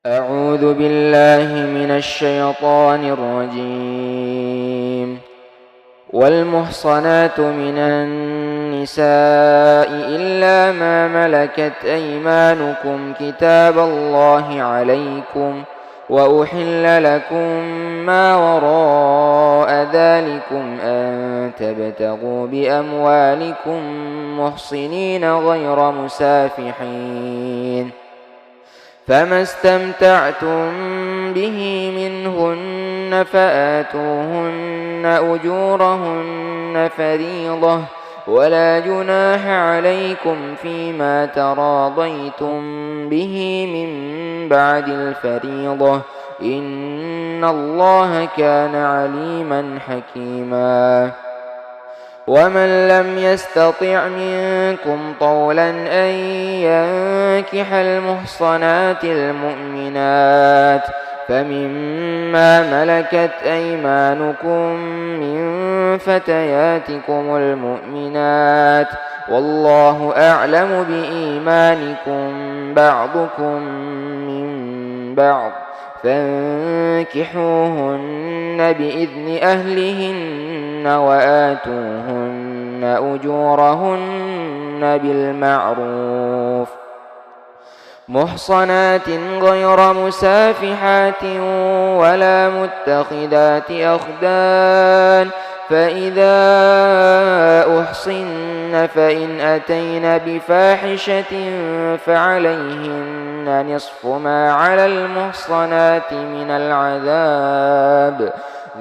أعوذ بالله من الشيطان الرجيم. والمحصنات من النساء إلا ما ملكت أيمانكم كتاب الله عليكم، وأحل لكم ما وراء ذلكم أن تبتغوا بأموالكم محصنين غير مسافحين، فما استمتعتم به منهن فآتوهن أجورهن فريضة، ولا جناح عليكم فيما تراضيتم به من بعد الفريضة، إن الله كان عليما حكيما. ومن لم يستطع منكم طولا أن ينكح المحصنات المؤمنات فمما ملكت أيمانكم من فتياتكم المؤمنات، والله أعلم بإيمانكم بعضكم من بعض، فانكحوهن بإذن أهلهن وآتوهن أجورهن بالمعروف، محصنات غير مسافحات ولا متخذات أخدان، فإذا أحصن فإن أتين بفاحشة فعليهن نصف ما على المحصنات من العذاب،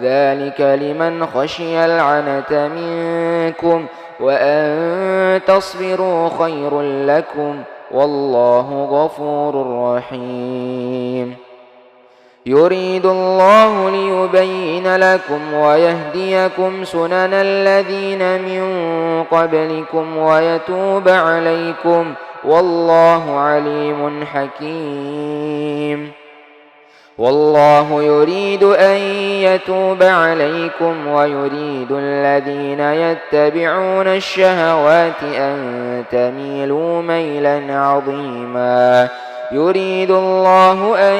ذلك لمن خشي العنة منكم، وأن تصبروا خير لكم، والله غفور رحيم. يريد الله ليبين لكم ويهديكم سنن الذين من قبلكم ويتوب عليكم، والله عليم حكيم. والله يريد أن يتوب عليكم ويريد الذين يتبعون الشهوات أن تميلوا ميلا عظيما. يريد الله أن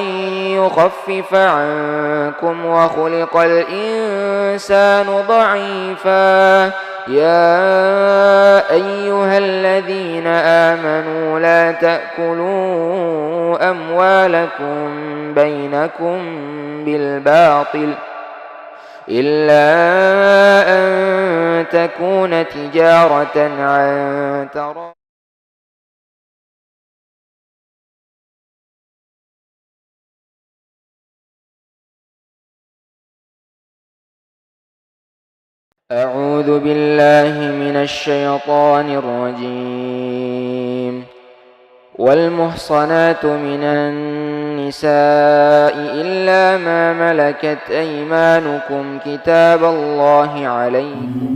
يخفف عنكم وخلق الإنسان ضعيفا. يا أيها الذين آمنوا لا تأكلوا أموالكم بينكم بالباطل إلا أن تكون تجارة عن تراض. أعوذ بالله من الشيطان الرجيم. والمحصنات من النساء إلا ما ملكت أيمانكم كتاب الله عليكم.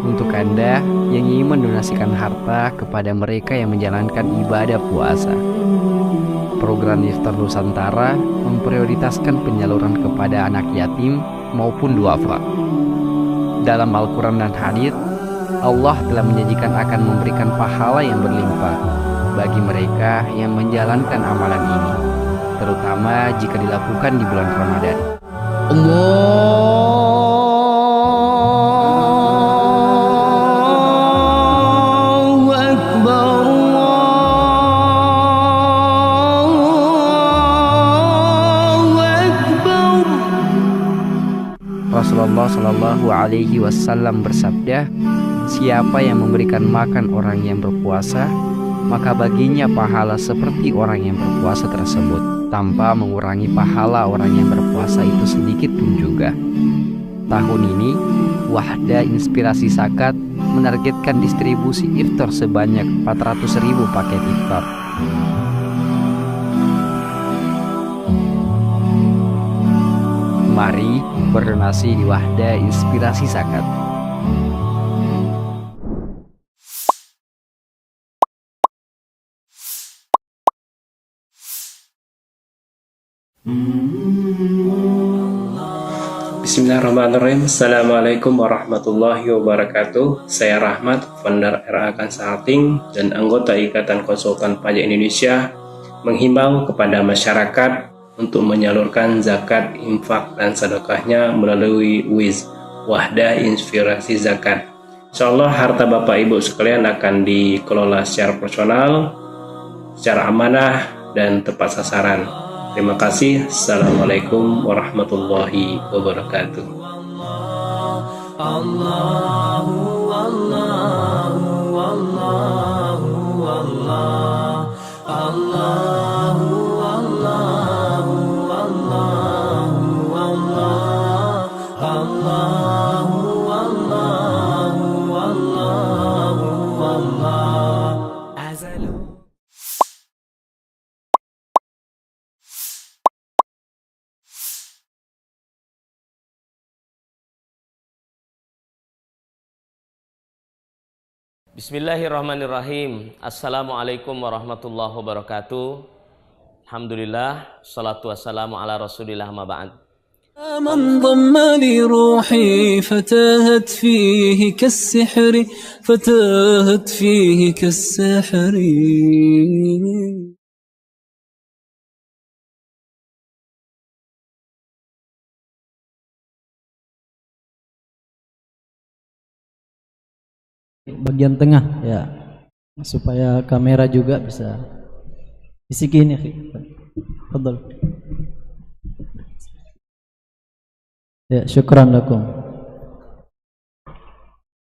Untuk Anda yang ingin mendonasikan harta kepada mereka yang menjalankan ibadah puasa, program Iftar Nusantara memprioritaskan penyaluran kepada anak yatim maupun duafa. Dalam Al-Quran dan hadits, Allah telah menjanjikan akan memberikan pahala yang berlimpah bagi mereka yang menjalankan amalan ini, terutama jika dilakukan di bulan Ramadan. Rasulullah Shallallahu Alaihi Wasallam bersabda, siapa yang memberikan makan orang yang berpuasa, maka baginya pahala seperti orang yang berpuasa tersebut, tanpa mengurangi pahala orang yang berpuasa itu sedikit pun juga. Tahun ini, Wahda Inspirasi Zakat menargetkan distribusi iftar sebanyak 400.000 paket iftar. Mari berdonasi di Wahda Inspirasi Zakat. Bismillahirrahmanirrahim. Assalamualaikum warahmatullahi wabarakatuh. Saya Rahmat, founder RA Consulting dan anggota Ikatan Konsultan Pajak Indonesia, menghimbau kepada masyarakat untuk menyalurkan zakat, infak, dan sedekahnya melalui WIZ, Wahdah Inspirasi Zakat. Insyaallah harta Bapak Ibu sekalian akan dikelola secara profesional, secara amanah, dan tepat sasaran. Terima kasih. Assalamualaikum warahmatullahi wabarakatuh. Allahu Allahu Allahu Allah Allahu Allahu Allahu Allah Allahu Allahu Allahu Allah. Bismillahirrahmanirrahim. Assalamualaikum warahmatullahi wabarakatuh. Alhamdulillah, salatu wassalamu ala rasulillah ma ba'd. من ضم لروحي فتاهت فيه كالسحر فتاهت فيه كالسحر. Bagian tengah ya, supaya kamera juga bisa bisikin ya. Fadhal. Ya, syukran lakum.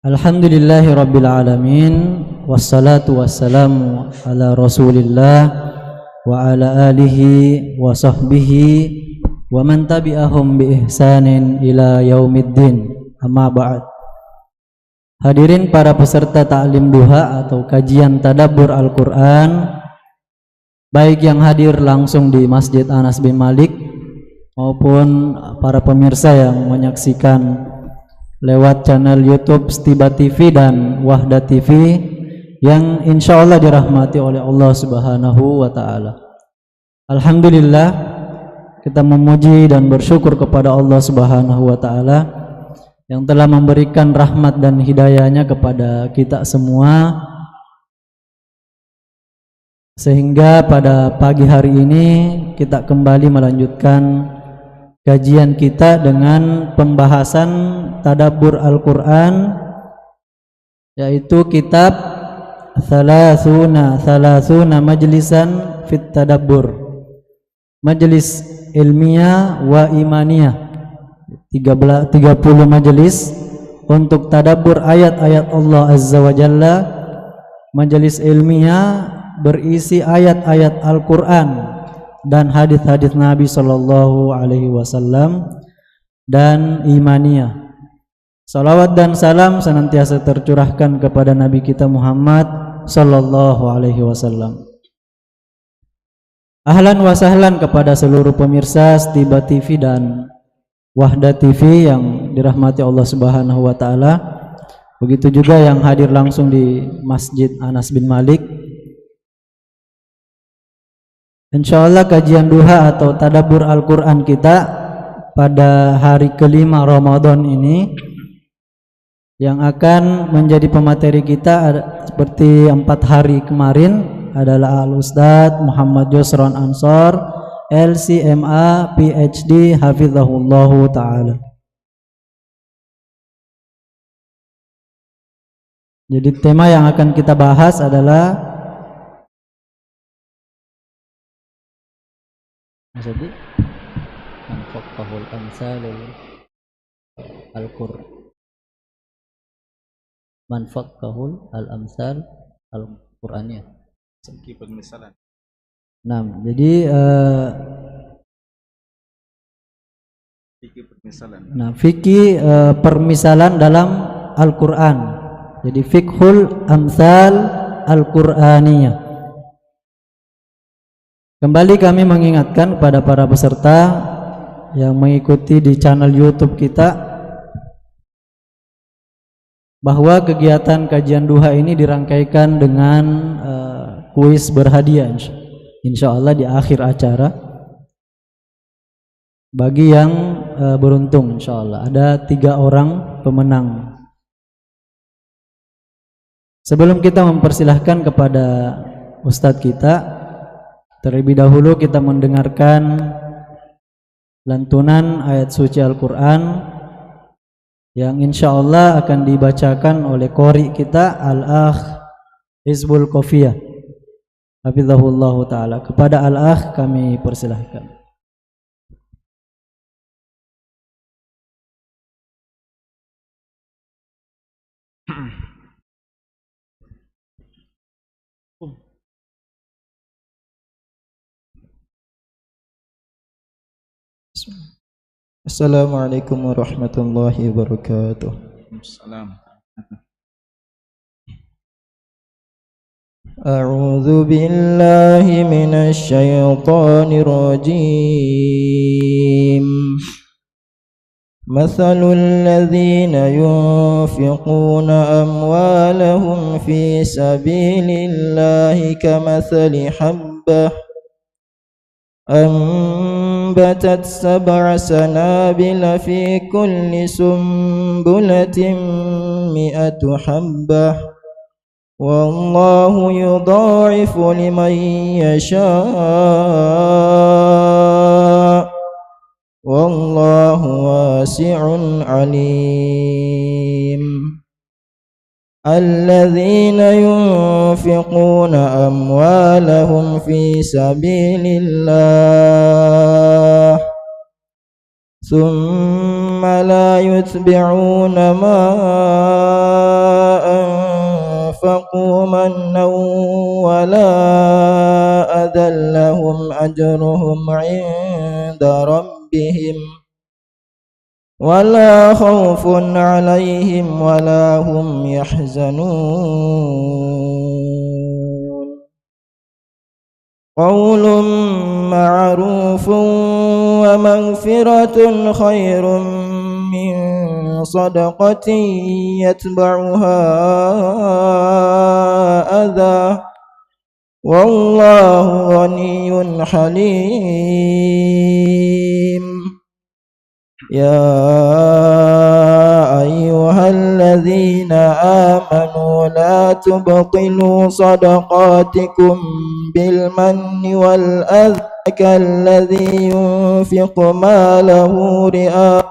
Alhamdulillahi rabbil alamin, wassalatu wassalamu ala rasulillah wa ala alihi wa sahbihi wa man tabi'ahum bi ihsanin ila yaumiddin. Amma ba'd. Hadirin para peserta ta'lim duha atau kajian tadabbur Al-Quran, baik yang hadir langsung di Masjid Anas bin Malik maupun para pemirsa yang menyaksikan lewat channel YouTube Stiba TV dan Wahda TV yang insya Allah dirahmati oleh Allah Subhanahu wa Ta'ala. Alhamdulillah, kita memuji dan bersyukur kepada Allah Subhanahu wa Ta'ala yang telah memberikan rahmat dan hidayahnya kepada kita semua, sehingga pada pagi hari ini kita kembali melanjutkan kajian kita dengan pembahasan tadabbur Al-Quran, yaitu kitab Thalathuna Majlisan Fit Tadabbur, Majelis Ilmiah wa Imaniyah, 30 majelis untuk tadabbur ayat-ayat Allah Azza wa Jalla. Majelis ilmiah berisi ayat-ayat Al-Quran dan hadis-hadis Nabi Sallallahu Alaihi Wasallam, dan imaniyah. Salawat dan salam senantiasa tercurahkan kepada Nabi kita Muhammad Sallallahu Alaihi Wasallam. Ahlan wa sahlan kepada seluruh pemirsa Stiba TV dan Wahda TV yang dirahmati Allah Subhanahu wa Ta'ala. Begitu juga yang hadir langsung di Masjid Anas bin Malik. Insyaallah kajian duha atau tadabbur Al-Quran kita pada hari kelima Ramadan ini yang akan menjadi pemateri kita seperti 4 hari kemarin adalah Al-Ustadz Muhammad Yusron Ansor, LCMA PhD hafizahullahu ta'ala. Jadi tema yang akan kita bahas adalah manfaqahul amsalul al-qur manfaqahul al-amsal al-Qur'aniyah, segi permisalan. Nah, jadi fikih permisalan dalam Al-Quran. Jadi fiqhul amsal Al-Quraniyah. Kembali kami mengingatkan kepada para peserta yang mengikuti di channel YouTube kita bahwa kegiatan kajian duha ini dirangkaikan dengan kuis berhadiah insya Allah di akhir acara. Bagi yang beruntung insyaallah. Ada 3 orang pemenang. Sebelum kita mempersilahkan kepada Ustadz kita, terlebih dahulu kita mendengarkan lantunan ayat suci Al-Quran yang insyaallah akan dibacakan oleh qori kita Al-Akh Hizbul Qofiyah hafizahullah ta'ala. Kepada Al-Akh kami persilahkan. Assalamualaikum warahmatullahi wabarakatuh. A'udzu billahi minasy syaithanir rajim. Mathalul ladzina yunfiquna amwalahum fi sabilillahi kamathali habbah أنبتت 7 سنابل في كل سنبلة 100 حبة والله يضاعف لمن يشاء والله واسع عليم. الذين ينفقون أموالهم في سبيل الله ثم لا يتبعون ما أنفقوا منا ولا أذى لهم أجرهم عند ربهم ولا خوف عليهم ولا هم يحزنون. قول معروف ومغفرة خير من صدقة يتبعها أذى والله غني حليم. يا أيها الذين آمنوا لا تبطلوا صدقاتكم بالمن والأذى كالذي ينفق ماله رئاء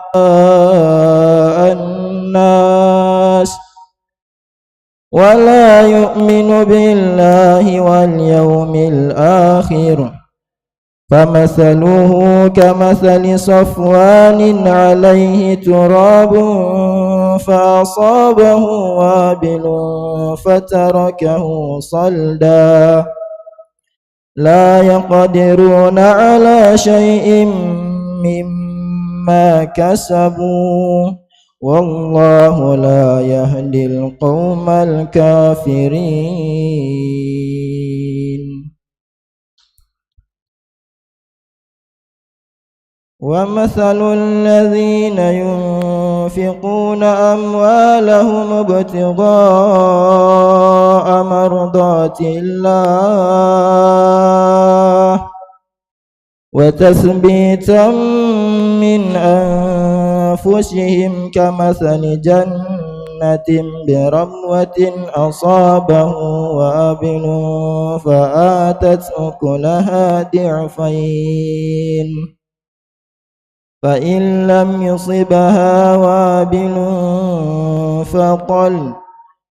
الناس ولا يؤمن بالله واليوم الآخر فمثله كمثل صفوان عليه تراب فأصابه وابل فتركه صلدا لا يقدرون على شيء مما كسبوا والله لا يهدي القوم الكافرين. ومثل الذين ينفقون أموالهم ابتغاء مرضات الله وتثبيتا من أنفسهم كمثل جنة بربوة أصابه وابل فآتت أكلها ضعفين فإن لم يصبها وابل فطل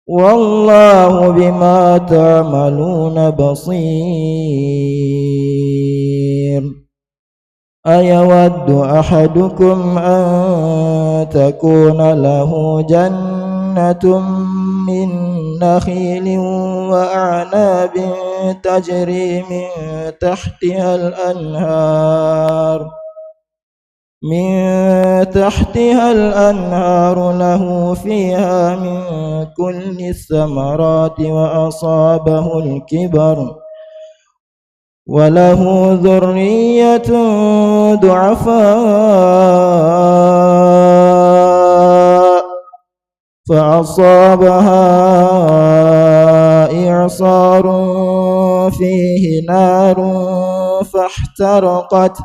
والله بما تعملون بصير. أيود أحدكم أن تكون له جنة من نخيل وأعناب تجري من تحتها الأنهار له فيها من كل الثمرات وأصابه الكبر وله ذرية ضعفاء فأصابها إعصار فيه نار فاحترقت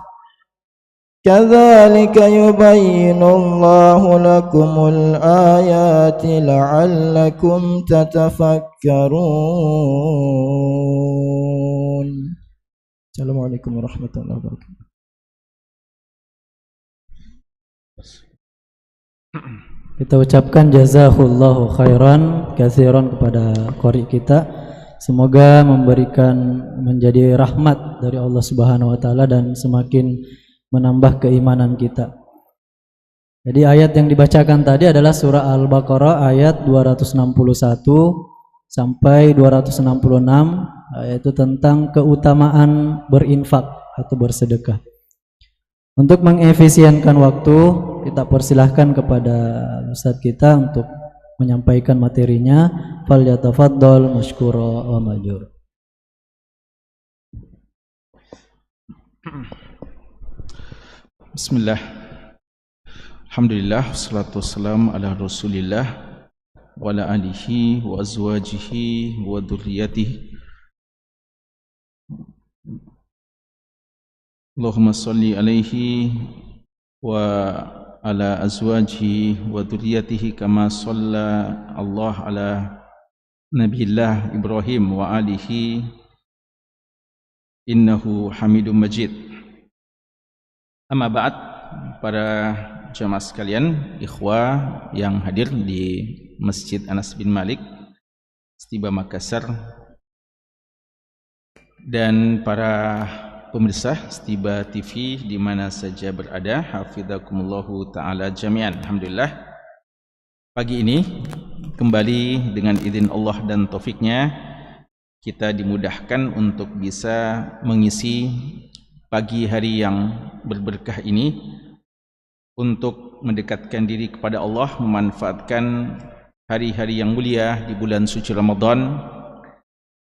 كذلك يبين الله لكم الآيات لعلكم تتفكرون. Assalamualaikum warahmatullahi wabarakatuh. Kita ucapkan jazakallahu khairan katsiran kepada qari kita. Semoga menjadi rahmat dari Allah Subhanahu wa taala dan semakin menambah keimanan kita. Jadi ayat yang dibacakan tadi adalah surah Al-Baqarah ayat 261 sampai 266, yaitu tentang keutamaan berinfak atau bersedekah. Untuk mengefisienkan waktu, kita persilahkan kepada ustadz kita untuk menyampaikan materinya. Falyatafaddal mashkura wa majur. Bismillah. Alhamdulillah, wassalatu wassalamu ala Rasulillah wa ala alihi wa azwajihi wa dzurriyyatihi. Allahumma salli alaihi wa ala azwajihi wa dzurriyyatihi kama shalla Allah ala Nabiillah Ibrahim wa alihi innahu Hamidum Majid. Amma ba'd, para jamaah sekalian, ikhwah yang hadir di Masjid Anas bin Malik, Setiba Makassar, dan para pemirsa Setiba TV di mana saja berada, hafizakumullahu ta'ala jami'an. Alhamdulillah, pagi ini kembali dengan izin Allah dan taufiknya kita dimudahkan untuk bisa mengisi pagi hari yang berberkah ini untuk mendekatkan diri kepada Allah, memanfaatkan hari-hari yang mulia di bulan suci Ramadan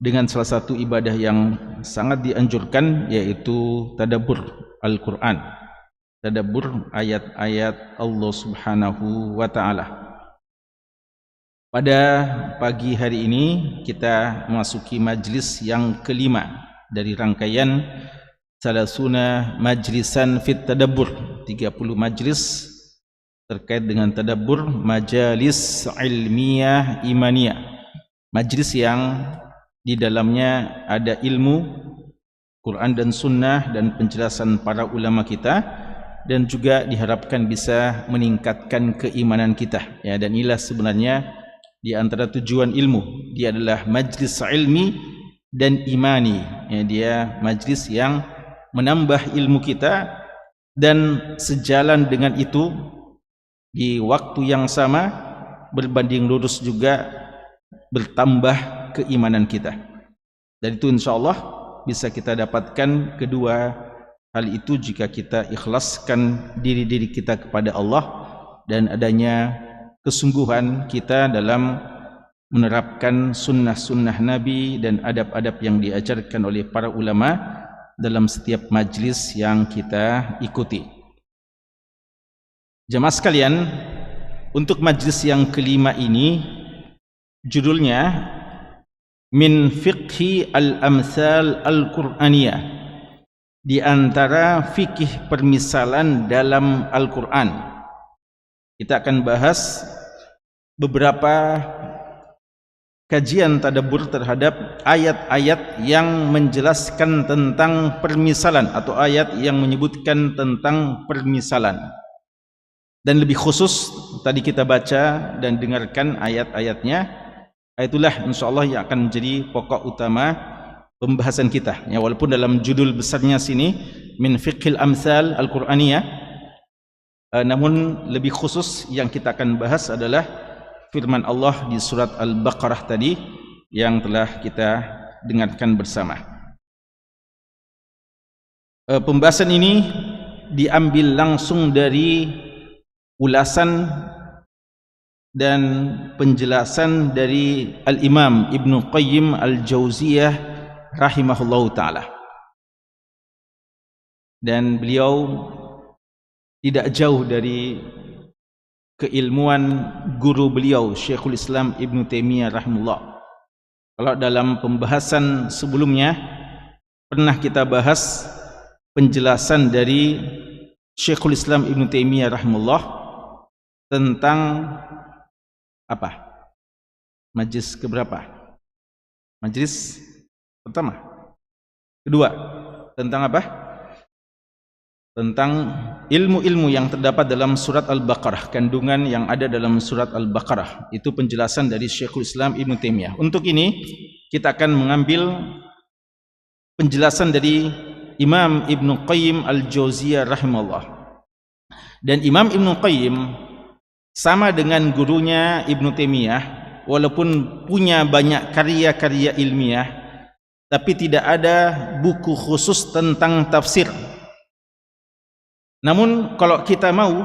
dengan salah satu ibadah yang sangat dianjurkan, yaitu tadabbur Al-Quran, tadabbur ayat-ayat Allah Subhanahu wa ta'ala. Pada pagi hari ini kita memasuki majlis yang kelima dari rangkaian Salasuna Majlisan Fit Tadabbur, 30 majlis terkait dengan tadabbur, majalis ilmiah imaniyah, majlis yang di dalamnya ada ilmu Quran dan Sunnah dan penjelasan para ulama kita, dan juga diharapkan bisa meningkatkan keimanan kita, ya. Dan inilah sebenarnya di antara tujuan ilmu, dia adalah majlis ilmi dan imani, ya. Dia majlis yang menambah ilmu kita, dan sejalan dengan itu di waktu yang sama berbanding lurus juga bertambah keimanan kita. Dan itu insya Allah bisa kita dapatkan kedua hal itu jika kita ikhlaskan diri-diri kita kepada Allah dan adanya kesungguhan kita dalam menerapkan sunnah-sunnah Nabi dan adab-adab yang diajarkan oleh para ulama dalam setiap majlis yang kita ikuti. Jamaah sekalian, untuk majlis yang kelima ini judulnya Min Fiqhi Al-Amthal Al-Qur'aniyah, di antara fikih permisalan dalam Al-Quran. Kita akan bahas beberapa kajian tadabbur terhadap ayat-ayat yang menjelaskan tentang permisalan atau ayat yang menyebutkan tentang permisalan. Dan lebih khusus tadi kita baca dan dengarkan ayat-ayatnya. Itulah insyaallah yang akan menjadi pokok utama pembahasan kita, ya. Walaupun dalam judul besarnya sini Min Fiqhil Amthal Al-Qur'aniyah, namun lebih khusus yang kita akan bahas adalah firman Allah di surat Al-Baqarah tadi yang telah kita dengarkan bersama. Pembahasan ini diambil langsung dari ulasan dan penjelasan dari Al-Imam Ibnu Qayyim Al-Jauziyah rahimahullahu ta'ala. Dan beliau tidak jauh dari keilmuan guru beliau Syekhul Islam Ibnu Taimiyah rahimahullah. Kalau dalam pembahasan sebelumnya pernah kita bahas penjelasan dari Syekhul Islam Ibn Taimiyah rahimahullah tentang apa? Majlis keberapa? Majlis pertama. Kedua, tentang apa? Tentang ilmu-ilmu yang terdapat dalam surat Al-Baqarah, kandungan yang ada dalam surat Al-Baqarah. Itu penjelasan dari Syekhul Islam Ibn Taimiyah. Untuk ini kita akan mengambil penjelasan dari Imam Ibn Qayyim Al-Jauziyah rahimahullah. Dan Imam Ibn Qayyim sama dengan gurunya Ibn Taimiyah, walaupun punya banyak karya-karya ilmiah, tapi tidak ada buku khusus tentang tafsir. Namun kalau kita mau,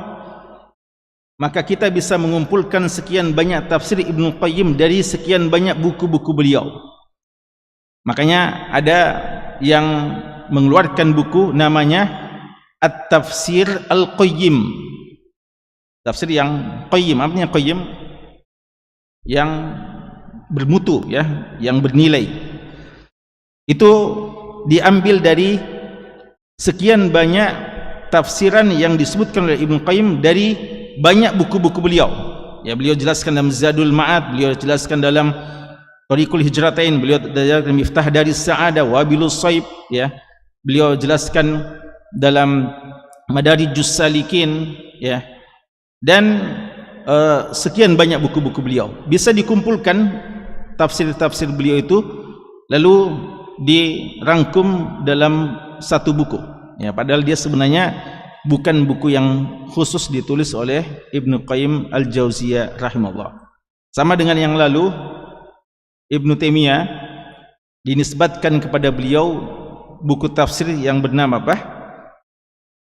maka kita bisa mengumpulkan sekian banyak tafsir Ibn Qayyim dari sekian banyak buku-buku beliau. Makanya ada yang mengeluarkan buku namanya At-Tafsir Al-Qayyim. Tafsir yang qayyim, artinya qayyim yang bermutu, ya, yang bernilai. Itu diambil dari sekian banyak tafsiran yang disebutkan oleh Ibn Qayyim dari banyak buku-buku beliau. Ya, beliau jelaskan dalam Zadul Ma'ad, beliau jelaskan dalam Thariqul Hijratain, beliau jelaskan Miftah Daris Sa'adah, Wabilus Saib, ya. Beliau jelaskan dalam Madarijus Salikin, ya. Dan sekian banyak buku-buku beliau. Bisa dikumpulkan tafsir-tafsir beliau itu lalu dirangkum dalam satu buku. Ya, padahal dia sebenarnya bukan buku yang khusus ditulis oleh Ibn Qayyim Al-Jauziyah rahimahullah. Sama dengan yang lalu, Ibn Taimiyah dinisbatkan kepada beliau buku tafsir yang bernama apa?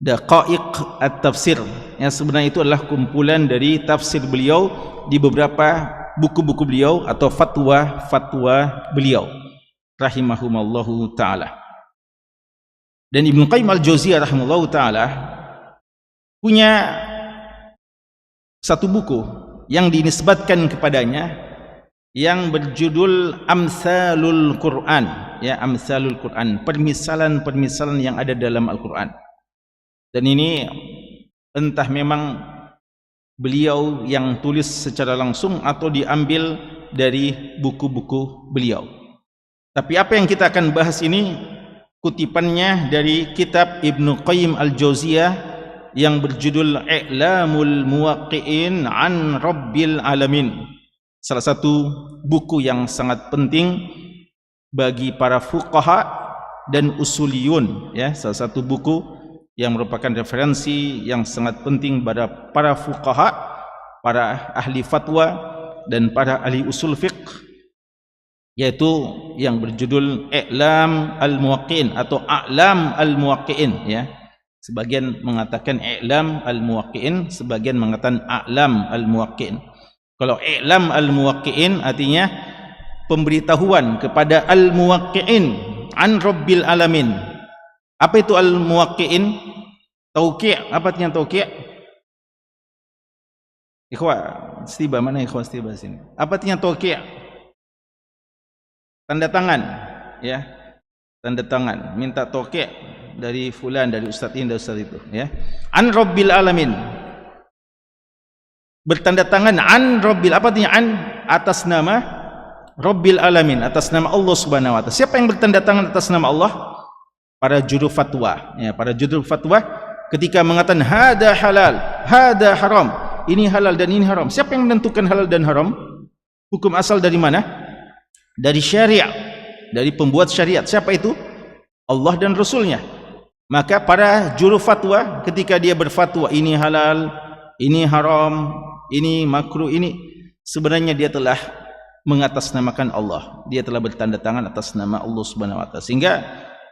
Daqaiq At-Tafsir. Yang sebenarnya itu adalah kumpulan dari tafsir beliau di beberapa buku-buku beliau atau fatwa-fatwa beliau rahimahumallahu ta'ala. Dan Ibn Qayyim Al-Jauziyah rahimahullahu ta'ala punya satu buku yang dinisbatkan kepadanya yang berjudul Amsalul Quran, ya, Amsalul Quran, permisalan-permisalan yang ada dalam Al-Quran. Dan ini entah memang beliau yang tulis secara langsung atau diambil dari buku-buku beliau. Tapi apa yang kita akan bahas ini kutipannya dari kitab Ibn Qayyim Al-Jauziyah yang berjudul I'lamul Muwaqqi'in an Rabbil Alamin. Salah satu buku yang sangat penting bagi para fuqaha dan usuliyun, ya, salah satu buku yang merupakan referensi yang sangat penting pada para fuqaha, para ahli fatwa dan para ahli usul fiqh, yaitu yang berjudul I'lam Al-Muwaqqi'in atau A'lam Al-Muwaqqi'in, ya. Sebagian mengatakan I'lam Al-Muwaqqi'in, sebagian mengatakan A'lam Al-Muwaqqi'in. Kalau I'lam Al-Muwaqqi'in artinya pemberitahuan kepada Al-Muwaqqi'in an Rabbil Alamin. Apa itu Al-Muwaqqi'in? Tauqi', apa artinya tauqi'? Ikhwah, setiba mana ikhwah setiba sini? Apa artinya tauqi'? Tanda tangan, ya. Tanda tangan, minta tauqi' dari fulan, dari ustaz ini, dari ustaz itu, ya. An Rabbil Alamin. Bertanda tangan an Rabbil, apa artinya an? Atas nama Rabbil Alamin, atas nama Allah Subhanahu wa ta'ala. Siapa yang bertanda tangan atas nama Allah? Para juru fatwa, ya, para juru fatwa ketika mengatakan hada halal, hada haram, ini halal dan ini haram. Siapa yang menentukan halal dan haram? Hukum asal dari mana? Dari syariat, dari pembuat syariat. Siapa itu? Allah dan Rasulnya. Maka para juru fatwa ketika dia berfatwa ini halal, ini haram, ini makruh, ini sebenarnya dia telah mengatasnamakan Allah. Dia telah bertanda tangan atas nama Allah Subhanahu wa ta'ala. Sehingga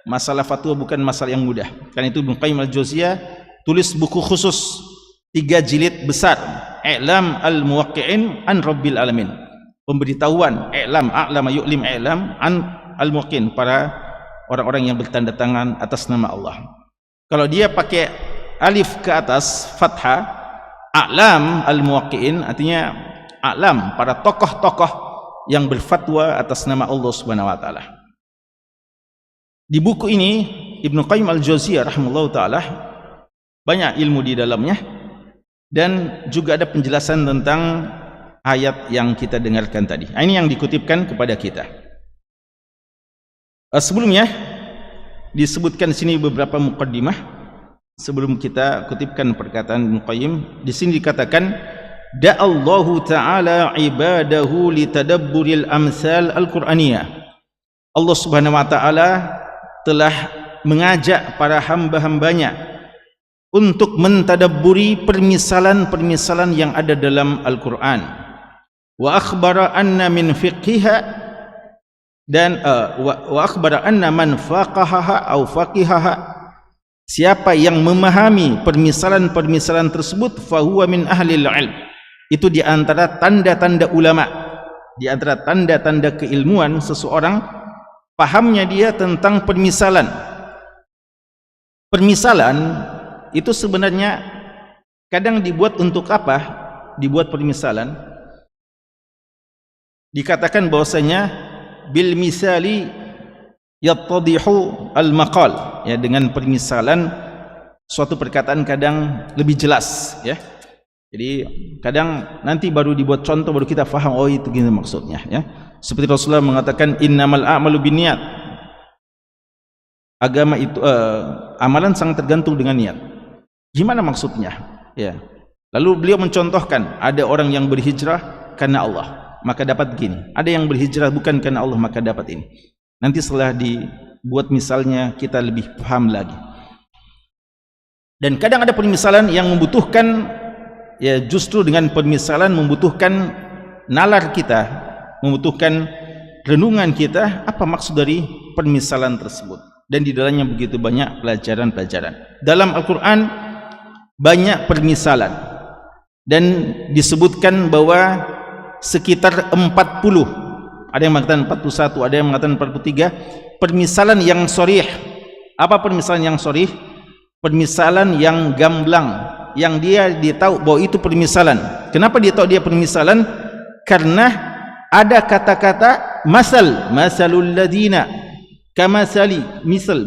masalah fatwa bukan masalah yang mudah. Karena itu Ibn Qayyim Al-Jauziyah tulis buku khusus 3 jilid besar, I'lam Al-Muwaqqi'in an Rabbil Alamin. Pemberitahuan, i'lam, a'lama yu'lim i'lam an al-muwaqqi'in, para orang-orang yang bertanda tangan atas nama Allah. Kalau dia pakai alif ke atas fathah, a'lam Al-Muwaqqi'in artinya a'lam, para tokoh-tokoh yang berfatwa atas nama Allah Subhanahu wa ta'ala. Di buku ini Ibn Qayyim Al-Jauziyah rahimahullah ta'ala banyak ilmu di dalamnya, dan juga ada penjelasan tentang ayat yang kita dengarkan tadi. Ini yang dikutipkan kepada kita. Sebelumnya disebutkan di sini beberapa muqaddimah sebelum kita kutipkan perkataan Ibnu Qayyim. Di sini dikatakan da'allahu ta'ala ibadahu litadabburil amsal al-Qur'aniyah. Allah Subhanahu wa taala telah mengajak para hamba-hambanya untuk mentadabburi permisalan-permisalan yang ada dalam Al-Quran. Wa akhbara anna min fiqhiha, dan wa akhbara anna man faqahaha au faqihaha, siapa yang memahami permisalan-permisalan tersebut, fahuwa min ahlil ilm, itu di antara tanda-tanda ulama, di antara tanda-tanda keilmuan seseorang, pahamnya dia tentang permisalan. Permisalan itu sebenarnya kadang dibuat untuk apa? Dibuat permisalan. Dikatakan bahwasanya bil misali yattadihu al maqal, ya, dengan permisalan suatu perkataan kadang lebih jelas, ya. Jadi kadang nanti baru dibuat contoh baru kita faham, oh itu gini maksudnya, ya. Seperti Rasulullah mengatakan innamal a'malu binniyat. Agama itu amalan sangat tergantung dengan niat. Gimana maksudnya? Ya. Lalu beliau mencontohkan, ada orang yang berhijrah karena Allah, maka dapat gini. Ada yang berhijrah bukan karena Allah, maka dapat ini. Nanti setelah dibuat misalnya kita lebih paham lagi. Dan kadang ada permisalan yang membutuhkan, ya, justru dengan permisalan membutuhkan nalar kita, membutuhkan renungan kita, apa maksud dari permisalan tersebut. Dan di dalamnya begitu banyak pelajaran-pelajaran. Dalam Al-Quran banyak permisalan, dan disebutkan bahwa sekitar 40, ada yang mengatakan 41, ada yang mengatakan 43 permisalan yang sharih. Apa permisalan yang sharih? Permisalan yang gamblang, yang dia tahu bahwa itu permisalan. Kenapa dia tahu dia permisalan? Karena ada kata-kata masalul ladina kamasali, misal,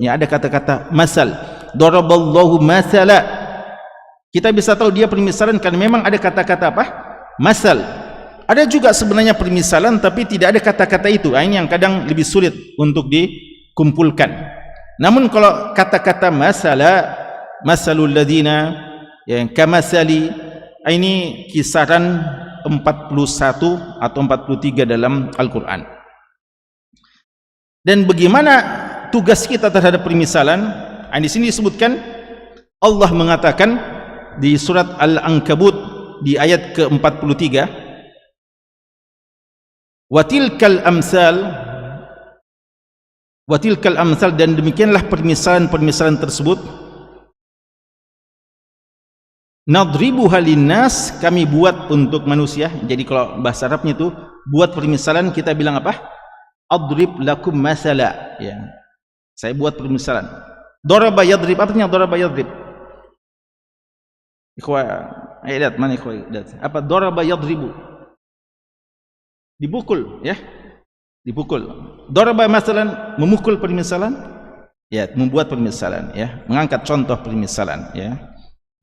ya, ada kata-kata masal, daraballahu masala. Kita bisa tahu dia permisalan karena memang ada kata-kata apa? Masal. Ada juga sebenarnya permisalan tapi tidak ada kata-kata itu. Ini yang kadang lebih sulit untuk dikumpulkan. Namun kalau kata-kata masala, masalul ladina, yang kamasali, ini kisaran 41 atau 43 dalam Al-Quran. Dan bagaimana tugas kita terhadap permisalan? Di sini disebutkan, Allah mengatakan di surat Al-Ankabut di ayat ke-43, watilkal amsal, dan demikianlah permisalan-permisalan tersebut, nadribuha linnas, kami buat untuk manusia. Jadi kalau bahasa Arabnya itu buat permisalan, kita bilang apa? Adrib lakum masala, ya. Saya buat permisalan. Daraba yadrib, apa artinya daraba yadrib? Ikhwa, ayo lihat mana ikhwa, lihat. Apa daraba yadribu? Dipukul, ya. Dipukul. Daraba masalan, memukul permisalan, ya, membuat permisalan, ya, mengangkat contoh permisalan, ya.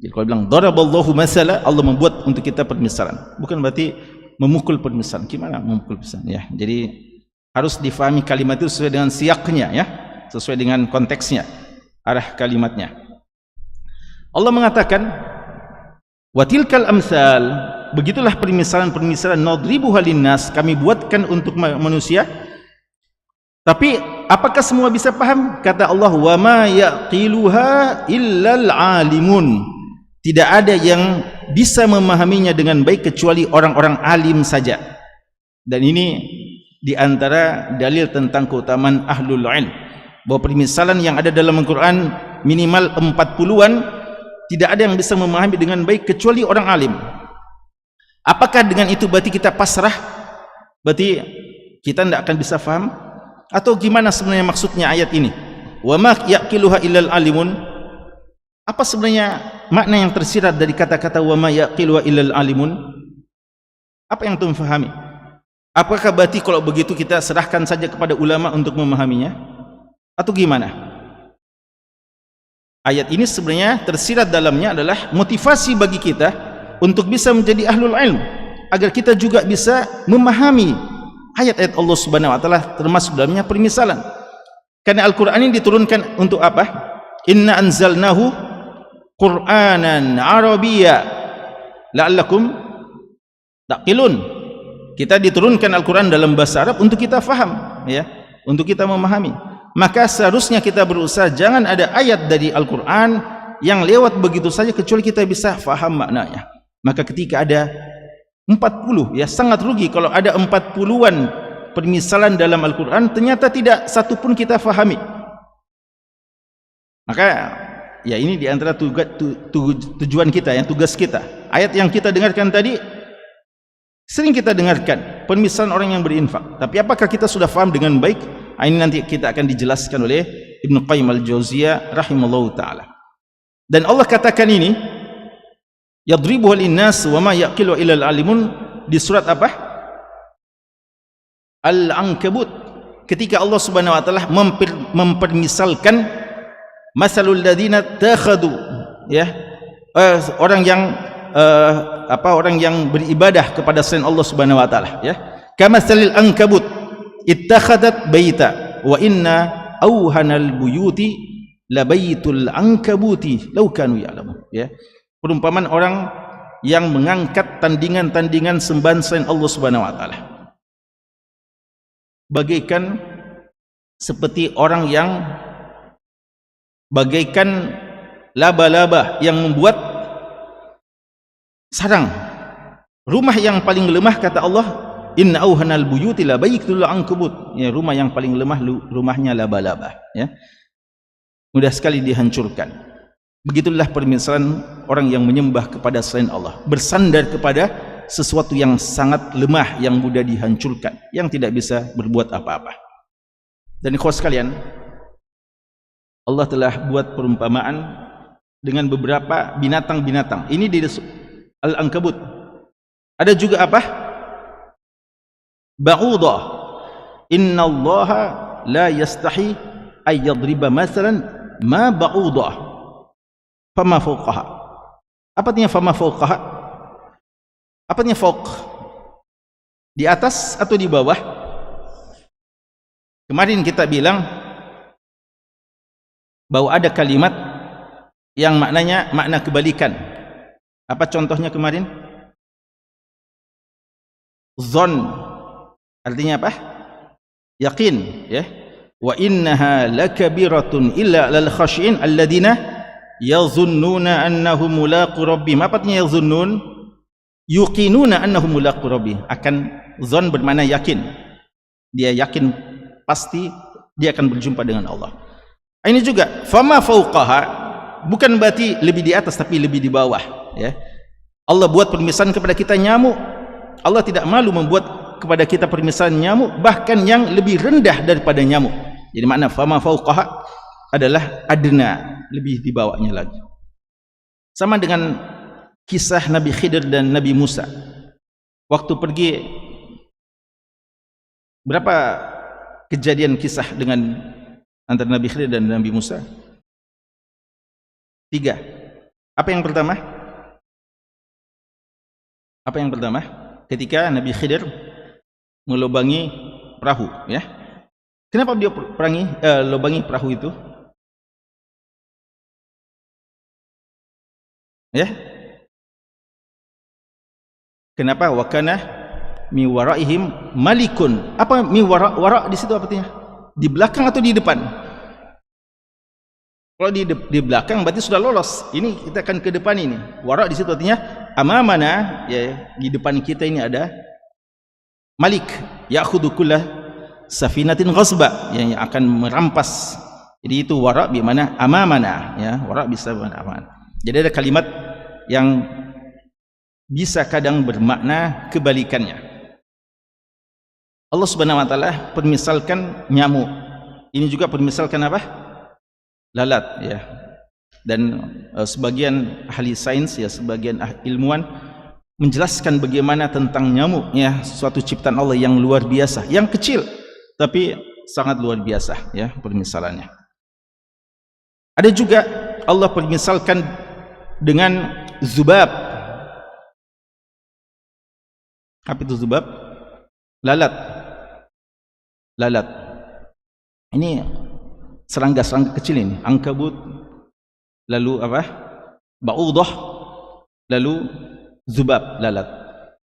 Jadi kalau bilang daraballahu masala, Allah membuat untuk kita permisalan, bukan berarti memukul permisalan. Gimana memukul permisalan, ya. Jadi harus difahami kalimat itu sesuai dengan siaknya, ya, sesuai dengan konteksnya, arah kalimatnya. Allah mengatakan watilkal amsal, begitulah permisalan-permisalan, nadribuha linnas, kami buatkan untuk manusia. Tapi apakah semua bisa paham? Kata Allah, wa ma yaqiluha illal alimun, tidak ada yang bisa memahaminya dengan baik kecuali orang-orang alim saja. Dan ini di antara dalil tentang keutamaan ahlul ilm, bahwa permisalan yang ada dalam Al-Quran minimal 40-an, tidak ada yang bisa memahami dengan baik kecuali orang alim. Apakah dengan itu berarti kita pasrah? Berarti kita tidak akan bisa faham? Atau gimana sebenarnya maksudnya ayat ini? Wa ma yaqiluha illal alimun. Apa sebenarnya makna yang tersirat dari kata-kata wa ma yaqiluha illal alimun? Apa yang tuan fahami? Apakah berarti kalau begitu kita serahkan saja kepada ulama untuk memahaminya? Atau gimana? Ayat ini sebenarnya tersirat dalamnya adalah motivasi bagi kita untuk bisa menjadi ahlul ilm, agar kita juga bisa memahami ayat-ayat Allah Subhanahu wa taala, termasuk dalamnya permisalan. Karena Al-Qur'an ini diturunkan untuk apa? Inna anzalnahu Qur'anan Arabiyya la'allakum taqilun. Kita diturunkan Al-Qur'an dalam bahasa Arab untuk kita faham, ya, untuk kita memahami. Maka seharusnya kita berusaha jangan ada ayat dari Al-Qur'an yang lewat begitu saja kecuali kita bisa faham maknanya. Maka ketika ada 40, ya sangat rugi kalau ada 40-an permisalan dalam Al-Quran ternyata tidak satu pun kita fahami. Maka ya ini diantara tujuan kita, yang tugas kita. Ayat yang kita dengarkan tadi sering kita dengarkan permisalan orang yang berinfak, tapi apakah kita sudah faham dengan baik? Ini nanti kita akan dijelaskan oleh Ibnu Qayyim al-Jauziyah rahimallahu ta'ala. Dan Allah katakan ini yadribuhu linnas wa ma yaqilu illa al-alimun di surat apa? Al-Ankabut. Ketika Allah Subhanahu wa taala mempermisalkan masalul ladzina takhadu, ya, orang yang orang yang beribadah kepada selain Allah Subhanahu wa taala, ya. Kamasalil ankabut ittakhadat baita wa inna awhanal buyuti labaitul ankabuti law kanu ya'lamun, ya. Perumpamaan orang yang mengangkat tandingan-tandingan sembahan selain Allah Subhanahu wa taala, bagaikan seperti orang yang bagaikan laba-laba yang membuat sarang. Rumah yang paling lemah, kata Allah, inna auhanal buyuti labaitul ankabut, ya, rumah yang paling lemah rumahnya laba-laba, ya, mudah sekali dihancurkan. Begitulah permisalan orang yang menyembah kepada selain Allah, bersandar kepada sesuatu yang sangat lemah, yang mudah dihancurkan, yang tidak bisa berbuat apa-apa. Dan ikhwas sekalian, Allah telah buat perumpamaan dengan beberapa binatang-binatang. Ini di Al-Ankabut. Ada juga apa? Ba'udah. Innallaha la yastahi ay yadriba masalan ma ba'udah fama fawqaha. Apa artinya fama fawqaha? Apa artinya fawq? Di atas atau di bawah? Kemarin kita bilang bahwa ada kalimat yang maknanya makna kebalikan. Apa contohnya kemarin? Zon artinya apa? Yakin, ya. Wa innaha lakabiratun illa lal khashiin alladziina yazunnuna annahum mulaqu rabbihim. Apa artinya yazunnun? Yuqinuna annahum mulaqu rabbihim. Akan zon bermakna yakin. Dia yakin pasti dia akan berjumpa dengan Allah. Ini juga fama fauqaha, bukan berarti lebih di atas tapi lebih di bawah, ya. Allah buat permisalan kepada kita nyamuk. Allah tidak malu membuat kepada kita permisalan nyamuk, bahkan yang lebih rendah daripada nyamuk. Jadi makna fama fauqaha adalah adna, lebih di bawahnya lagi. Sama dengan kisah Nabi Khidir dan Nabi Musa. Waktu pergi, berapa kejadian kisah dengan antara Nabi Khidir dan Nabi Musa? 3. Apa yang pertama? Apa yang pertama? Ketika Nabi Khidir melubangi perahu, ya. Kenapa dia lubangi perahu itu? Ya. Kenapa? Wa kana mi waraihim malikun. Apa mi wara di situ apa artinya? Di belakang atau di depan? Kalau di belakang berarti sudah lolos. Ini kita akan ke depan ini. Wara di situ artinya amamana, ya, di depan kita ini ada malik ya'khudhu kulla safinatin ghasba, yang akan merampas. Jadi itu wara bi mana amamana, ya. Wara bisa aman. Jadi ada kalimat yang bisa kadang bermakna kebalikannya. Allah Subhanahu wa taala permisalkan nyamuk. Ini juga permisalkan apa? Lalat, ya. Dan sebagian ahli sains, ya, sebagian ilmuwan menjelaskan bagaimana tentang nyamuk, ya, suatu ciptaan Allah yang luar biasa, yang kecil tapi sangat luar biasa, ya, permisalannya. Ada juga Allah permisalkan dengan zubab. Apa itu zubab? Lalat. Lalat. Ini serangga-serangga kecil ini, ankabut, lalu apa? Ba'udah, lalu zubab, lalat.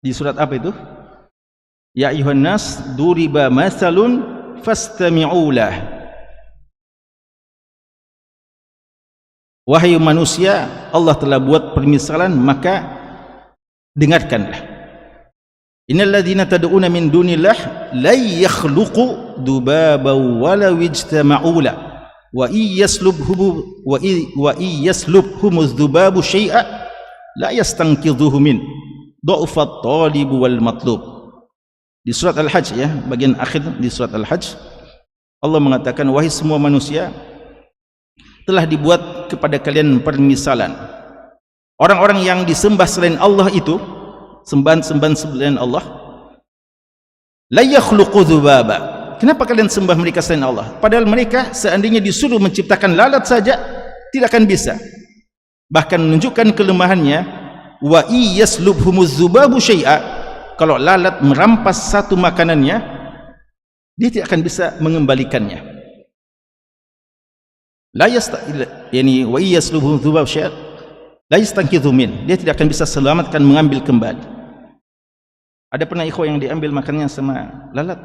Di surat apa itu? Ya ayuhan nas duriba mathalun fastami'u lah. Wahai manusia, Allah telah buat permisalan, maka dengarkanlah. Innal ladzina tad'una min dunillah la yakhluqu dubaban walau ijtama'u la wa iyaslubhum adh-dhubabu syai'a la yastanqidhuhu min dha'fat talib wal matlub. Di surat Al-Hajj, ya, bagian akhir di surat Al-Hajj, Allah mengatakan, wahai semua manusia, telah dibuat kepada kalian permisalan. Orang-orang yang disembah selain Allah itu, sembahan-sembahan selain Allah, la yakhluqu dzubaba. Kenapa kalian sembah mereka selain Allah? Padahal mereka seandainya disuruh menciptakan lalat saja tidak akan bisa. Bahkan menunjukkan kelemahannya, wa iyaslubhumuz dzubabu syai'a, kalau lalat merampas satu makanannya, dia tidak akan bisa mengembalikannya. La yani wa iyaslubhumuz dzubabu syai'a la yastanqidhu min, dia tidak akan bisa selamatkan, mengambil kembali. Ada pernah ikhwah yang diambil makannya sama lalat?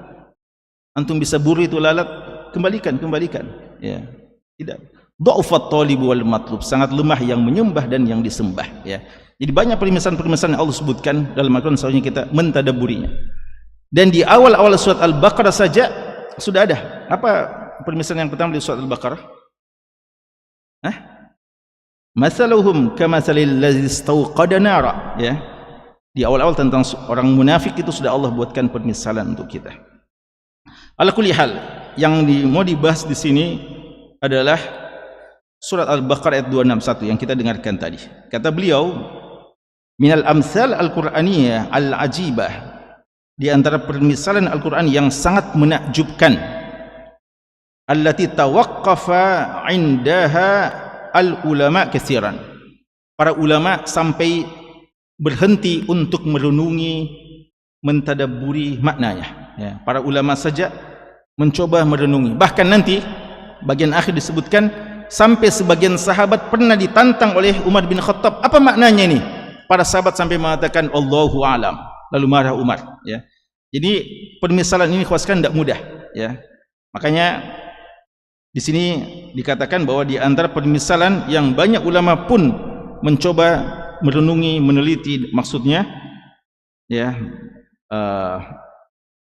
Antum bisa buru itu lalat, kembalikan. Ya, tidak. Dha'fat talib wal matlub, sangat lemah yang menyembah dan yang disembah. Ya, jadi banyak permisalan-permisalan yang Allah sebutkan dalam Al-Quran, seharusnya kita mentadabburinya. Dan di awal-awal surat Al-Baqarah saja sudah ada. Apa permisalan yang pertama di surat Al-Baqarah? Mathaluhum kamathalil ladzi istawqada nara. Ya, di awal-awal tentang orang munafik itu sudah Allah buatkan permisalan untuk kita. Ala kulli hal, yang mau dibahas di sini adalah surat Al-Baqarah ayat 261 yang kita dengarkan tadi. Kata beliau, minal amsal al-Qur'aniyah al-ajibah, di antara permisalan Al-Qur'an yang sangat menakjubkan, allati tawaqqafa 'indaha al-ulama katsiran. Para ulama sampai berhenti untuk merenungi, mentadabburi maknanya. Ya, para ulama saja mencoba merenungi. Bahkan nanti bagian akhir disebutkan sampai sebagian sahabat pernah ditantang oleh Umar bin Khattab, apa maknanya ini? Para sahabat sampai mengatakan Allahu a'lam, lalu marah Umar. Ya, jadi permisalan ini khususkan tidak mudah. Ya, makanya di sini dikatakan bahwa di antara permisalan yang banyak ulama pun mencoba merenungi, meneliti maksudnya, ya,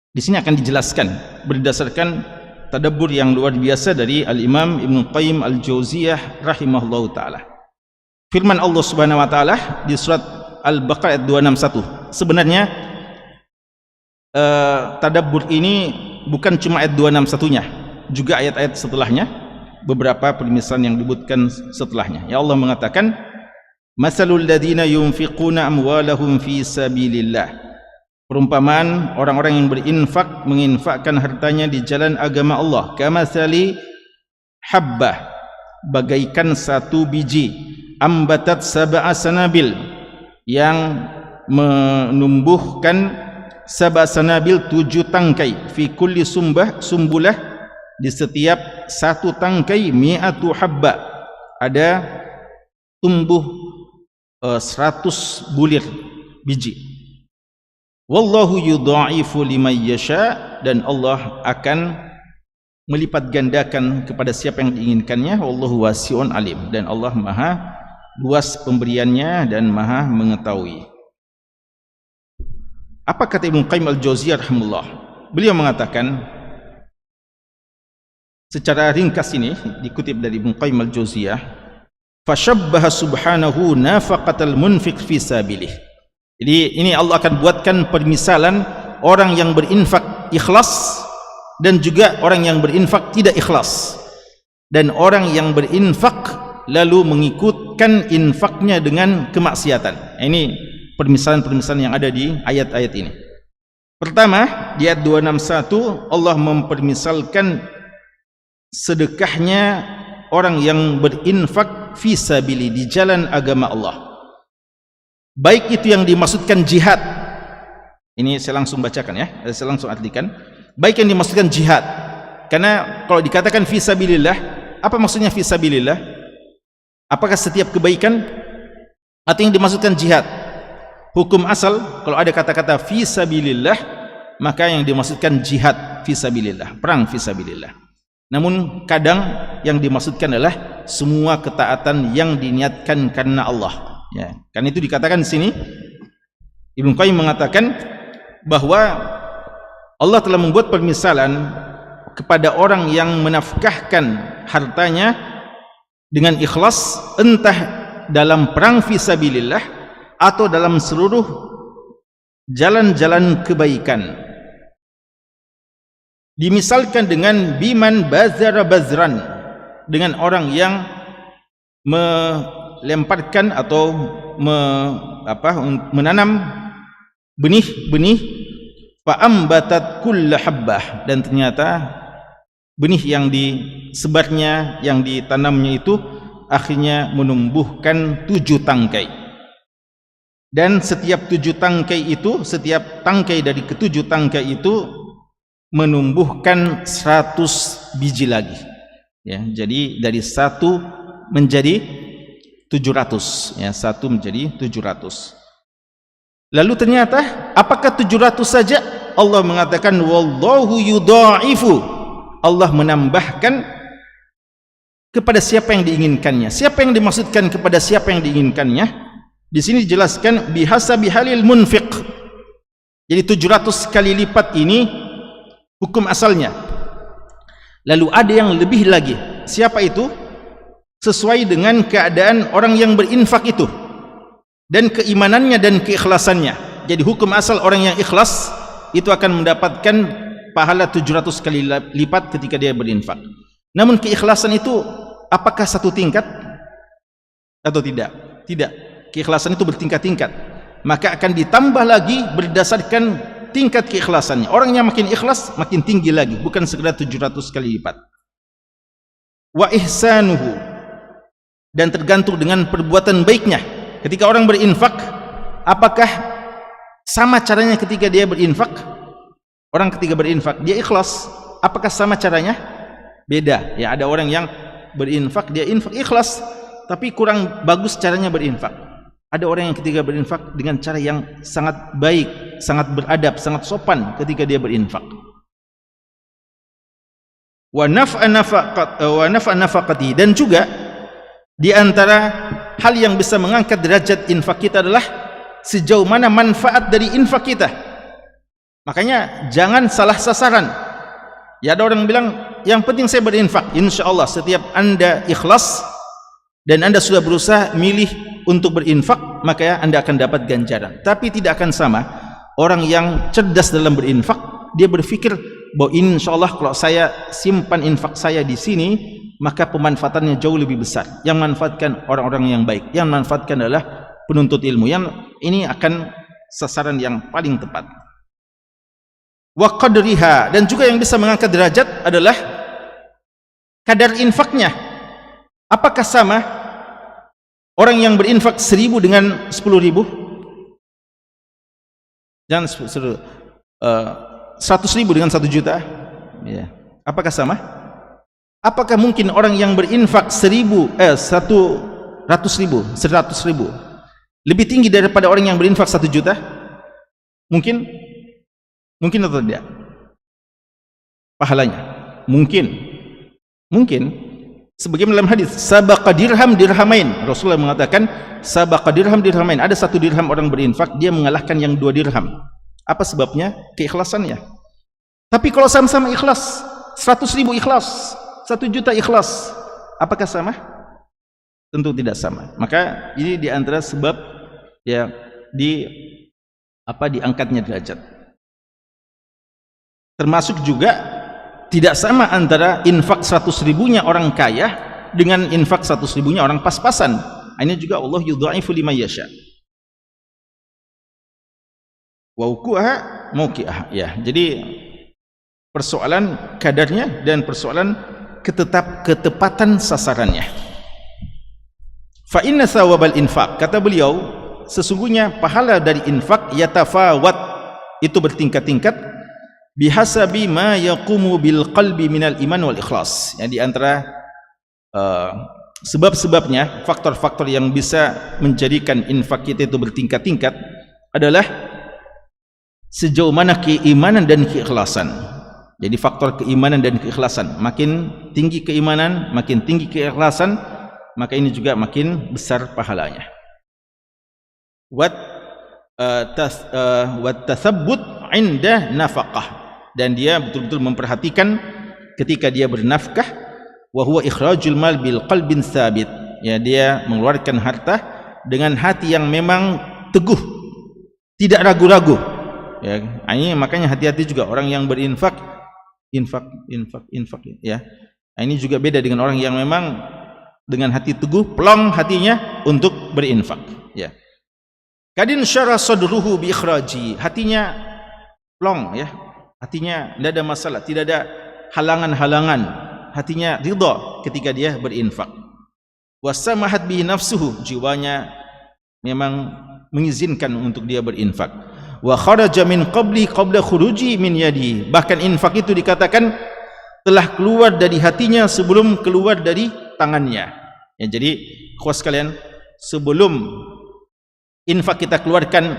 di sini akan dijelaskan berdasarkan tadabbur yang luar biasa dari Al-Imam Ibnu Qayyim Al-Jauziyah rahimahullahu taala. Firman Allah Subhanahu wa taala di surat Al-Baqarah ayat 261. Sebenarnya tadabbur ini bukan cuma ayat 261-nya, juga ayat-ayat setelahnya, beberapa permisalan yang disebutkan setelahnya. Ya, Allah mengatakan, masalul ladzina yunfiquna amwalahum fi sabilillah, perumpamaan orang-orang yang berinfak, menginfakkan hartanya di jalan agama Allah, kamatsali habbah, bagaikan satu biji, ambatat sab'a sanabil, yang menumbuhkan sab'a sanabil 7 tangkai, fi kulli sumbulah, di setiap satu tangkai, mi'atu habba, ada tumbuh 100 bulir biji. Wallahu yudha'ifu liman yasha, dan Allah akan melipat gandakan kepada siapa yang diinginkannya. Wallahu wasi'un alim, dan Allah maha luas pemberiannya dan maha mengetahui. Apa kata Ibnu Qayyim Al-Jauziyah rahimahullah? Beliau mengatakan secara ringkas, ini dikutip dari Ibnu Qayyim Al-Jauziyah, fashabbaha subhanahu nafaqatal munfiq fi sabilih. Jadi ini Allah akan buatkan permisalan orang yang berinfak ikhlas dan juga orang yang berinfak tidak ikhlas, dan orang yang berinfak lalu mengikutkan infaknya dengan kemaksiatan. Ini permisalan-permisalan yang ada di ayat-ayat ini. Pertama, di ayat 261 Allah mempermisalkan sedekahnya orang yang berinfak fisabili, di jalan agama Allah. Baik itu yang dimaksudkan jihad. Ini saya langsung bacakan ya, saya langsung artikan. Baik yang dimaksudkan jihad. Karena kalau dikatakan fisabilillah, apa maksudnya fisabilillah? Apakah setiap kebaikan atau yang dimaksudkan jihad? Hukum asal kalau ada kata-kata fisabilillah, maka yang dimaksudkan jihad fisabilillah, perang fisabilillah. Namun kadang yang dimaksudkan adalah semua ketaatan yang diniatkan karena Allah. Ya, karena itu dikatakan di sini Ibnu Qayyim mengatakan bahwa Allah telah membuat permisalan kepada orang yang menafkahkan hartanya dengan ikhlas, entah dalam perang fisabilillah atau dalam seluruh jalan-jalan kebaikan. Dimisalkan dengan biman bazara bazran, dengan orang yang melemparkan atau menanam benih-benih fa'ambatat kulla habbah, dan ternyata benih yang disebarnya, yang ditanamnya itu akhirnya menumbuhkan 7 tangkai. Dan setiap 7 tangkai itu, setiap tangkai dari ke-7 tangkai itu menumbuhkan 100 biji lagi. Ya, jadi dari 1 menjadi 700, ya, 1 menjadi 700. Lalu ternyata apakah 700 saja? Allah mengatakan wallahu yudha'ifu. Allah menambahkan kepada siapa yang diinginkannya. Siapa yang dimaksudkan kepada siapa yang diinginkannya? Di sini dijelaskan bihasabi halil munfiq. Jadi 700 kali lipat ini hukum asalnya. Lalu ada yang lebih lagi. Siapa itu? Sesuai dengan keadaan orang yang berinfak itu dan keimanannya dan keikhlasannya. Jadi hukum asal orang yang ikhlas itu akan mendapatkan pahala 700 kali lipat ketika dia berinfak. Namun keikhlasan itu apakah satu tingkat atau tidak? Tidak. Keikhlasan itu bertingkat-tingkat. Maka akan ditambah lagi berdasarkan tingkat keikhlasannya. Orang yang makin ikhlas makin tinggi lagi, bukan sekedar 700 kali lipat. Wa ihsanuhu, dan tergantung dengan perbuatan baiknya. Ketika orang berinfak, apakah sama caranya ketika dia berinfak? Orang ketika berinfak dia ikhlas, apakah sama caranya? Beda. Ya, ada orang yang berinfak dia infak ikhlas tapi kurang bagus caranya berinfak. Ada orang yang ketika berinfak dengan cara yang sangat baik, sangat beradab, sangat sopan ketika dia berinfak. Wa naf'a nafaqati, dan juga di antara hal yang bisa mengangkat derajat infak kita adalah sejauh mana manfaat dari infak kita. Makanya jangan salah sasaran. Ya, ada orang bilang yang penting saya berinfak. InsyaAllah setiap anda ikhlas dan anda sudah berusaha milih untuk berinfak, maka anda akan dapat ganjaran. Tapi tidak akan sama orang yang cerdas dalam berinfak. Dia berpikir bahwa InsyaAllah kalau saya simpan infak saya di sini, maka pemanfaatannya jauh lebih besar. Yang manfaatkan orang-orang yang baik, yang manfaatkan adalah penuntut ilmu. Yang ini akan sasaran yang paling tepat. Wa qadriha, dan juga yang bisa mengangkat derajat adalah kadar infaknya. Apakah sama orang yang berinfak 1000 dengan 10.000? Jangan 100.000 dengan 1 juta. Ya. Apakah sama? Apakah mungkin orang yang berinfak 100.000 lebih tinggi daripada orang yang berinfak 1 juta? Mungkin? Mungkin atau tidak? Pahalanya? Mungkin. Sebagaimana dalam hadis, sabaqa dirham dirhamain. Rasulullah mengatakan sabaqa dirham dirhamain. Ada 1 dirham orang berinfak, dia mengalahkan yang 2 dirham. Apa sebabnya? Keikhlasannya. Tapi kalau sama-sama ikhlas, 100.000 ikhlas, 1 juta ikhlas, apakah sama? Tentu tidak sama. Maka ini di antara sebab ya diangkatnya derajat. Termasuk juga tidak sama antara infak 100.000-nya orang kaya dengan infak 100.000-nya orang pas-pasan. Ini juga Allah yudha'ifu liman yasha. Wa uquha mauqi'ah. Ya, jadi persoalan kadarnya dan persoalan ketepatan sasarannya. Fa inna thawabal infaq, kata beliau, sesungguhnya pahala dari infak yatafawat, itu bertingkat-tingkat, bihasabi ma yaqumu bil qalbi minal iman wal ikhlas. Yang di antara sebab-sebabnya, faktor-faktor yang bisa menjadikan infak kita itu bertingkat-tingkat adalah sejauh mana keimanan dan keikhlasan. Jadi faktor keimanan dan keikhlasan, makin tinggi keimanan, makin tinggi keikhlasan, maka ini juga makin besar pahalanya. Wat tathabbut 'inda nafaqah, dan dia betul-betul memperhatikan ketika dia bernafkah. Wa huwa ikhrajul mal bil qalbin tsabit, ya, dia mengeluarkan harta dengan hati yang memang teguh, tidak ragu-ragu, ya. Ini makanya hati-hati juga orang yang berinfak, infak ya. Ini juga beda dengan orang yang memang dengan hati teguh, plong hatinya untuk berinfak, ya. Kadin syara sadruhu bi ikhraji, hatinya plong, ya, hatinya tidak ada masalah, tidak ada halangan-halangan, hatinya ridha ketika dia berinfak. Wasamahat bihi nafsuhu, jiwanya memang mengizinkan untuk dia berinfak. Wa kharaja min qabla khuruji min yadi, bahkan infak itu dikatakan telah keluar dari hatinya sebelum keluar dari tangannya, ya. Jadi ikhwas sekalian, sebelum infak kita keluarkan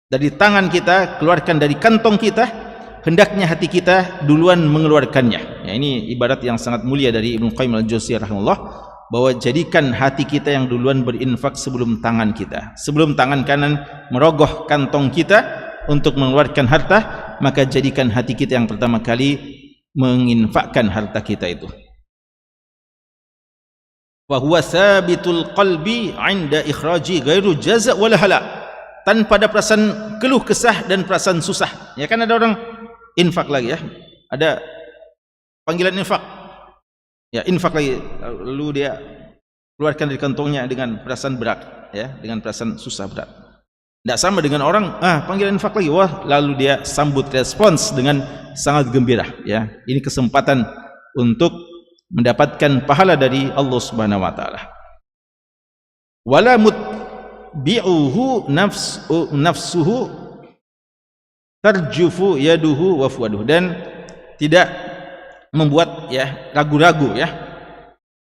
dari tangan kita, keluarkan dari kantong kita, hendaknya hati kita duluan mengeluarkannya. Ya, ini ibarat yang sangat mulia dari Ibnu Qayyim al-Jauziyah rahimahullah, bahwa jadikan hati kita yang duluan berinfak sebelum tangan kita. Sebelum tangan kanan merogoh kantong kita untuk mengeluarkan harta, maka jadikan hati kita yang pertama kali menginfakkan harta kita itu. Wa huwa sabitul qalbi 'inda ikhraji ghairu jaza' wala hala, tanpa ada perasaan keluh kesah dan perasaan susah. Ya kan ada orang infak lagi, ya, ada panggilan infak, ya, infak lagi, lalu dia keluarkan dari kantongnya dengan perasaan berat, ya, dengan perasaan susah berat. Tidak sama dengan orang panggilan infak lagi, wah, lalu dia sambut respons dengan sangat gembira, ya. Ini kesempatan untuk mendapatkan pahala dari Allah Subhanahu wa taala. Wala mutbi'uhu nafsuhu tarjufu yaduhu wa fuaduhu, dan tidak membuat, ya, ragu-ragu, ya.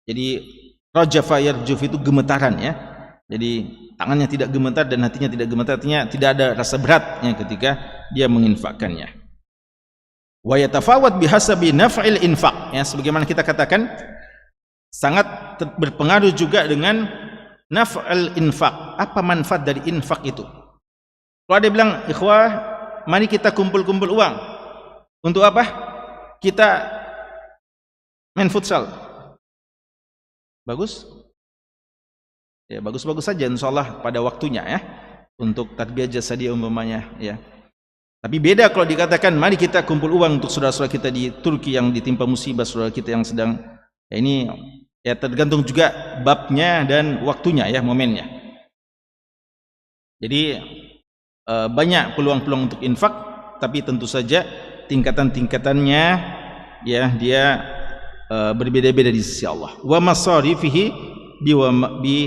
Jadi rajafa yarjuf itu gemetaran, ya. Jadi tangannya tidak gemetar dan hatinya tidak gemetar, artinya tidak ada rasa beratnya ketika dia menginfakkannya. Wa yatafawat bihasabi naf'il infaq, ya, sebagaimana kita katakan sangat berpengaruh juga dengan naf'il infaq. Apa manfaat dari infak itu? Kalau ada bilang, ikhwah, mari kita kumpul-kumpul uang. Untuk apa? Kita main futsal. Bagus? Ya, bagus-bagus saja insyaallah pada waktunya, ya. Untuk tarbiyah jasadiyah umpamanya, ya. Tapi beda kalau dikatakan mari kita kumpul uang untuk saudara-saudara kita di Turki yang ditimpa musibah, saudara kita yang sedang, ya, ini, ya, tergantung juga babnya dan waktunya, ya, momennya. Jadi banyak peluang-peluang untuk infak, tapi tentu saja tingkatan-tingkatannya, ya, dia berbeda-beda di sisi Allah. Wa masarifihi bi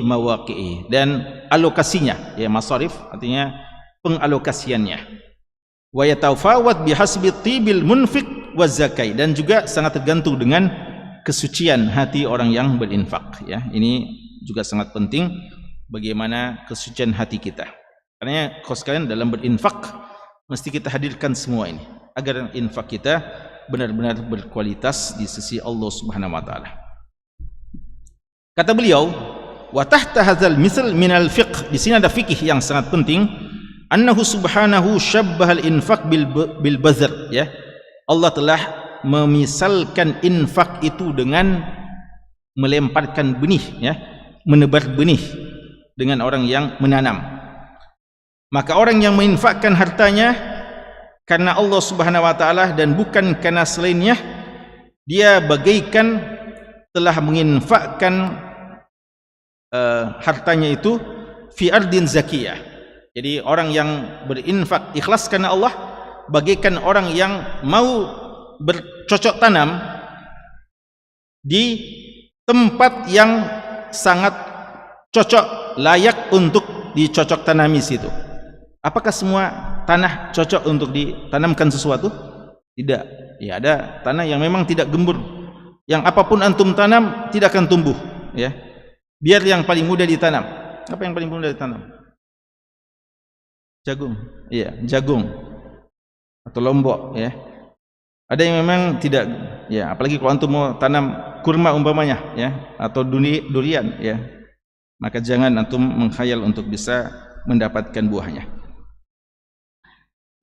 mawaqi'i, dan alokasinya, ya, masarif artinya pengalokasiannya. Wa yatafawat bihasbi tibil munfiq wa zakai, dan juga sangat tergantung dengan kesucian hati orang yang berinfak, ya. Ini juga sangat penting bagaimana kesucian hati kita. Karena kalau sekalian dalam berinfak mesti kita hadirkan semua ini agar infak kita benar-benar berkualitas di sisi Allah Subhanahu wa taala. Kata beliau, wa tahta hadzal misal minal fiqh, di sini ada fikih yang sangat penting, annahu subhanahu syabbahal infaq bil bazr, ya. Allah telah memisalkan infak itu dengan melemparkan benih, ya, menebar benih dengan orang yang menanam. Maka orang yang menginfakkan hartanya karena Allah Subhanahu wa taala dan bukan karena selainnya, dia bagaikan telah menginfakkan hartanya itu fi ardin zakiyah. Jadi orang yang berinfak ikhlas karena Allah bagaikan orang yang mau bercocok tanam di tempat yang sangat cocok, layak untuk dicocok tanami situ. Apakah semua tanah cocok untuk ditanamkan sesuatu? Tidak. Ya, ada tanah yang memang tidak gembur, yang apapun antum tanam tidak akan tumbuh, ya. Biar yang paling mudah ditanam. Apa yang paling mudah ditanam? Jagung. Iya, jagung atau lombok, ya. Ada yang memang tidak, ya, apalagi kalau antum mau tanam kurma umpamanya, ya, atau durian, ya. Maka jangan antum mengkhayal untuk bisa mendapatkan buahnya.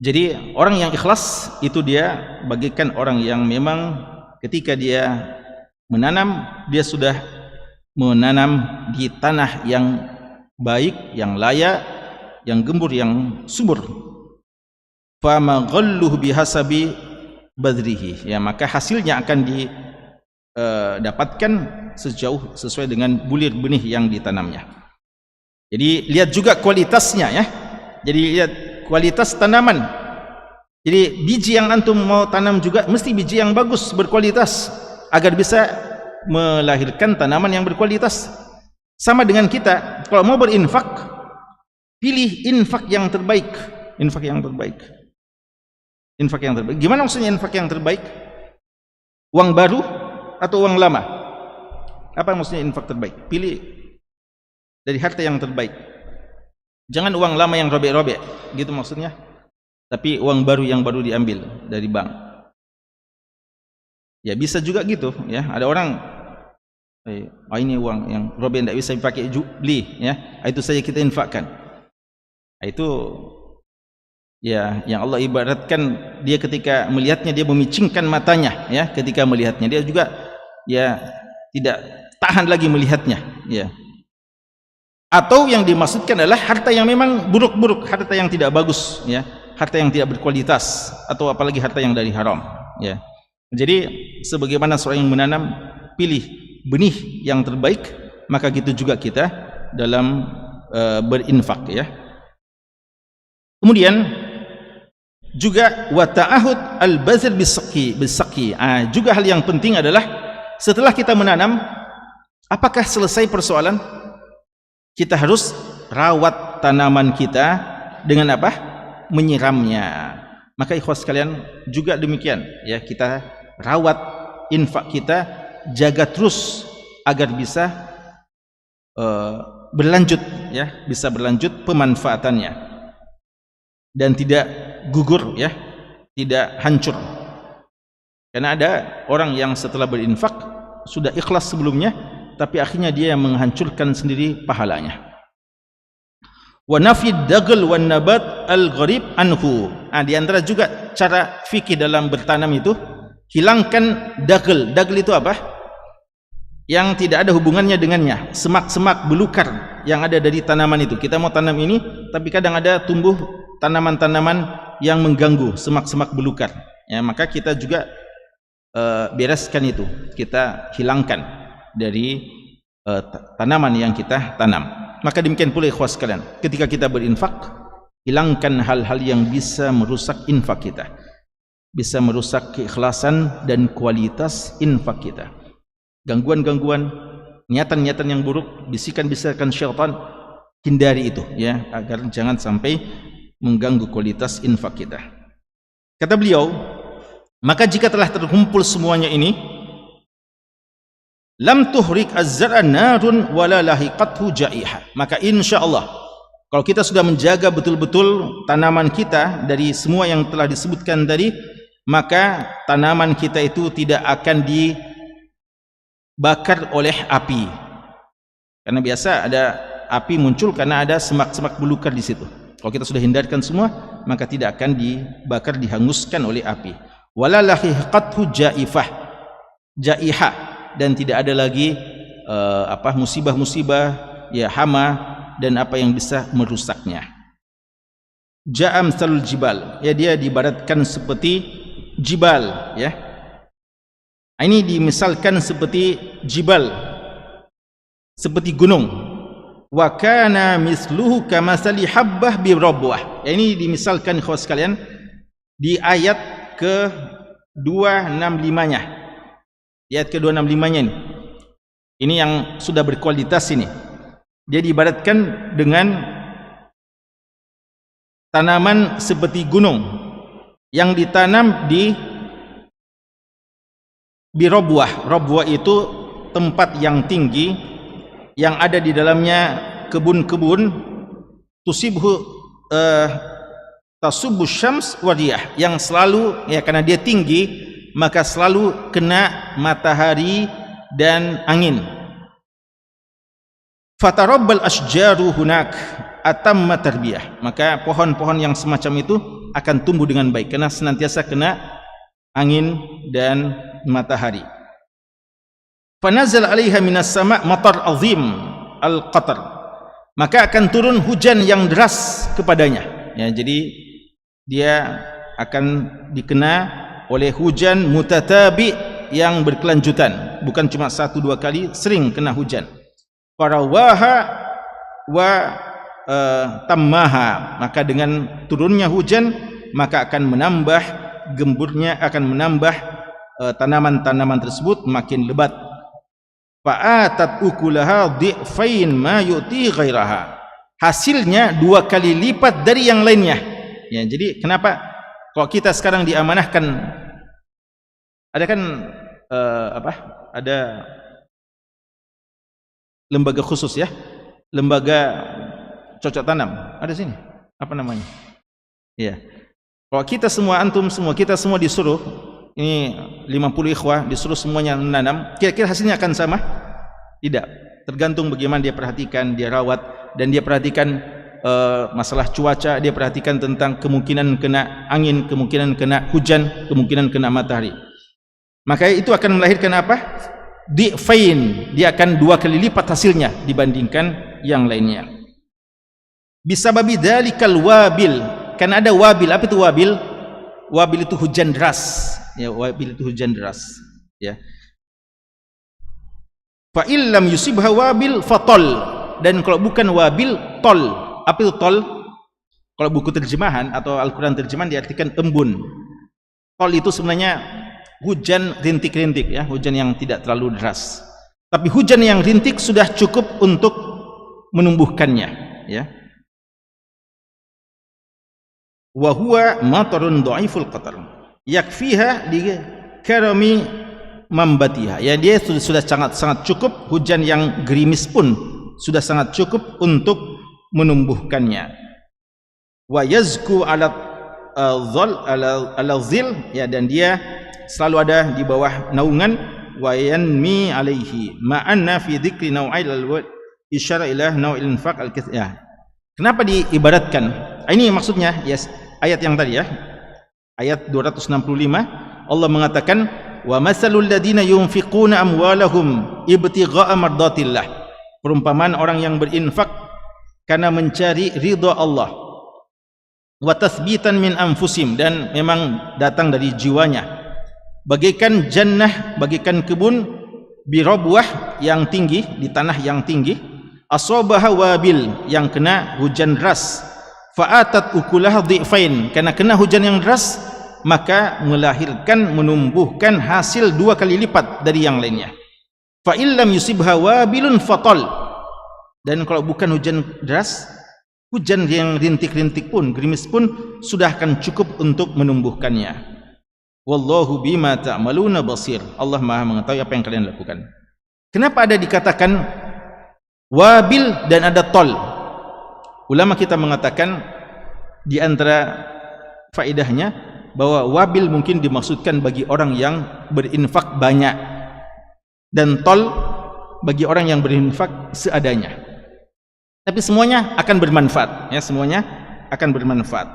Jadi orang yang ikhlas itu dia bagikan orang yang memang ketika dia menanam, dia sudah menanam di tanah yang baik, yang layak, yang gembur, yang subur. Fama ghalluhu bihasabi badrihi, ya, maka hasilnya akan didapatkan sesuai dengan bulir benih yang ditanamnya. Jadi lihat juga kualitasnya, ya. Jadi lihat kualitas tanaman. Jadi biji yang antum mau tanam juga mesti biji yang bagus, berkualitas, agar bisa melahirkan tanaman yang berkualitas. Sama dengan kita, kalau mau berinfak, pilih infak yang terbaik. Infak yang terbaik. Infak yang terbaik. Gimana maksudnya infak yang terbaik? Uang baru atau uang lama? Apa maksudnya infak terbaik? Pilih dari harta yang terbaik. Jangan uang lama yang robek-robek, gitu maksudnya. Tapi uang baru yang baru diambil dari bank. Ya bisa juga gitu, ya. Ada orang, ini uang yang robek tidak bisa dipakai beli, ya. Itu saja kita infakkan. Itu, ya, yang Allah ibaratkan dia ketika melihatnya dia memicingkan matanya, ya. Ketika melihatnya dia juga, ya, tidak tahan lagi melihatnya, ya. Atau yang dimaksudkan adalah harta yang memang buruk-buruk, harta yang tidak bagus, ya, harta yang tidak berkualitas, atau apalagi harta yang dari haram, ya. Jadi sebagaimana seorang yang menanam, pilih benih yang terbaik, maka gitu juga kita dalam berinfak, ya. Kemudian juga wa ta'ahud al-bazir bisaqi. Juga hal yang penting adalah setelah kita menanam, apakah selesai persoalan? Kita harus rawat tanaman kita dengan apa? Menyiramnya. Maka ikhwas sekalian juga demikian, ya, kita rawat infak kita, jaga terus agar bisa berlanjut, ya, bisa berlanjut pemanfaatannya dan tidak gugur, ya, tidak hancur. Karena ada orang yang setelah berinfak sudah ikhlas sebelumnya, tapi akhirnya dia yang menghancurkan sendiri pahalanya. Wa nafid dagl wan nabat al-gharib anhu. Di antara juga cara fikih dalam bertanam itu, hilangkan dagl. Dagl itu apa? Yang tidak ada hubungannya dengannya, semak-semak belukar yang ada dari tanaman itu. Kita mau tanam ini, tapi kadang ada tumbuh tanaman-tanaman yang mengganggu, semak-semak belukar, ya. Maka kita juga bereskan itu, kita hilangkan dari tanaman yang kita tanam. Maka demikian pula ikhwas sekalian, ketika kita berinfak, hilangkan hal-hal yang bisa merusak infak kita, bisa merusak keikhlasan dan kualitas infak kita. Gangguan-gangguan, niatan-niatan yang buruk, bisikan-bisikan syaitan, hindari itu, ya, agar jangan sampai mengganggu kualitas infak kita. Kata beliau, maka jika telah terkumpul semuanya ini, lam tuhrik az-zar'a narun wala lahiqathu ja'ihah. Maka insyaallah kalau kita sudah menjaga betul-betul tanaman kita dari semua yang telah disebutkan tadi, maka tanaman kita itu tidak akan dibakar oleh api. Karena biasa ada api muncul karena ada semak-semak belukar di situ. Kalau kita sudah hindarkan semua, maka tidak akan dibakar, dihanguskan oleh api. Wala lahiqathu ja'ihah, dan tidak ada lagi musibah-musibah, ya, hama dan apa yang bisa merusaknya. Ja'am salul jibal, ya, dia diibaratkan seperti jibal, ya. Ini dimisalkan seperti jibal, seperti gunung. Wa kana misluhu kamasali habbah bi rabwah. Ya, ini dimisalkan ikhwas sekalian di ayat ke 265-nya. Ayat ke-265-nya ini yang sudah berkualitas ini. Dia diibaratkan dengan tanaman seperti gunung yang ditanam di Robwah. Robwah itu tempat yang tinggi yang ada di dalamnya kebun-kebun, tusibhu tasubbu syams wadiyah, yang selalu, ya karena dia tinggi maka selalu kena matahari dan angin. Fatarabbal asjaru hunak atamma tarbiyah, maka pohon-pohon yang semacam itu akan tumbuh dengan baik karena senantiasa kena angin dan matahari. Fanazal 'alaiha minas sama' matar azim al-qatar, maka akan turun hujan yang deras kepadanya. Ya, jadi dia akan dikena oleh hujan mutatabi yang berkelanjutan, bukan cuma 1-2 kali, sering kena hujan. Farawaha wa tammaha, maka dengan turunnya hujan maka akan menambah gemburnya, akan menambah tanaman-tanaman tersebut makin lebat. Fa'atat ukulaha dhi'fain ma yu'ti ghairaha, hasilnya 2 kali lipat dari yang lainnya. Ya, jadi kenapa kalau kita sekarang diamanahkan, ada kan ada lembaga khusus ya, lembaga cocok tanam, ada sini, apa namanya? Ya. Kalau kita semua, antum semua, kita semua disuruh, ini 50 ikhwah disuruh semuanya menanam, kira-kira hasilnya akan sama? Tidak. Tergantung bagaimana dia perhatikan, dia rawat, dan dia perhatikan masalah cuaca, dia perhatikan tentang kemungkinan kena angin, kemungkinan kena hujan, kemungkinan kena matahari. Maka itu akan melahirkan apa? Di'fain, dia akan 2 kali lipat hasilnya dibandingkan yang lainnya. Bisababi dzalikal wabil, karena ada wabil. Apa itu wabil? Wabil itu hujan deras. Ya, wabil itu hujan deras. Ya. Fa illam yusibha wabil fatol, dan kalau bukan wabil, tol. Apa itu tol? Kalau buku terjemahan atau Al-Quran terjemahan diartikan embun. Tol itu sebenarnya hujan rintik-rintik, ya, hujan yang tidak terlalu deras. Tapi hujan yang rintik sudah cukup untuk menumbuhkannya, ya. Wa huwa matarun dhaiful qatar yakfiha li karami mambatiha, ya, dia sudah sangat cukup, hujan yang gerimis pun sudah sangat cukup untuk menumbuhkannya. Wa yazku ala zil, ya, dan dia selalu ada di bawah naungan. Wa yanmi alaihi ma'anna fi dzikri nau'il isyara ila nau'il infaq al-kathir. Ya. Kenapa diibaratkan? Ini maksudnya, yes, ayat yang tadi ya, ayat 265, Allah mengatakan wa masalul ladina yunfiquna amwalahum ibtigha'a mardatillah, perumpamaan orang yang berinfak karena mencari ridha Allah, wa tathbitan min anfusim, dan memang datang dari jiwanya, bagaikan jannah, bagaikan kebun, birabwah, yang tinggi, di tanah yang tinggi, asabaha wabil, yang kena hujan deras, fa'atat ukulaha dhi'fain, karena kena hujan yang deras maka melahirkan, menumbuhkan hasil 2 kali lipat dari yang lainnya. Fa illam yusibha wabilun fatol, dan kalau bukan hujan deras, hujan yang rintik-rintik pun, gerimis pun sudah akan cukup untuk menumbuhkannya. Wallahu bima ta'maluna basir, Allah Maha mengetahui apa yang kalian lakukan. Kenapa ada dikatakan wabil dan ada tol? Ulama kita mengatakan di antara faedahnya bahwa wabil mungkin dimaksudkan bagi orang yang berinfak banyak, dan tol bagi orang yang berinfak seadanya. Tapi semuanya akan bermanfaat, ya, semuanya akan bermanfaat.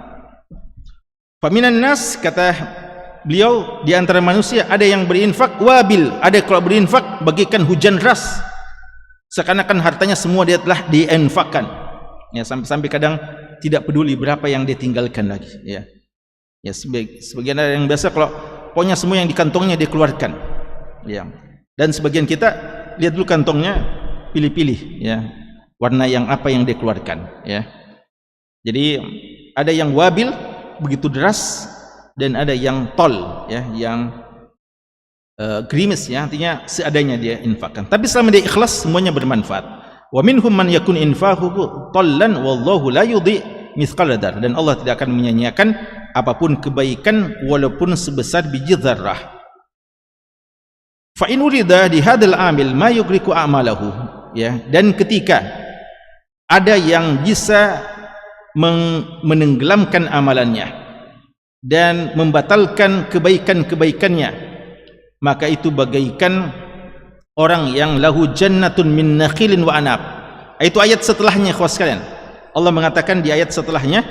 Faminan nas, kata beliau, di antara manusia ada yang berinfak wabil, ada kalau berinfak bagaikan hujan deras, seakan-akan hartanya semua dia telah diinfakkan, ya, sampai kadang tidak peduli berapa yang dia tinggalkan lagi, ya. Ya, sebagian ada yang biasa kalau pokoknya semua yang di kantongnya dia keluarkan, ya. Dan sebagian kita lihat dulu kantongnya, pilih-pilih, ya, warna yang apa yang dia keluarkan, ya. Jadi ada yang wabil begitu deras, dan ada yang tol, ya, yang gerimis, ya, artinya seadanya dia infakkan. Tapi selama dia ikhlas semuanya bermanfaat. Wa minhum man yakun infaquhu tallan wallahu la yudhi mithqala dzarrah, dan Allah tidak akan menyia-nyiakan apapun kebaikan walaupun sebesar biji zarrah. Fa in urida di hadzal amil ma yugriku a'malahu, ya, dan ketika ada yang bisa menenggelamkan amalannya dan membatalkan kebaikan-kebaikannya, maka itu bagaikan orang yang lahu jannatun min nakhilin wa anab. Itu ayat setelahnya, ikhwas sekalian. Allah mengatakan di ayat setelahnya,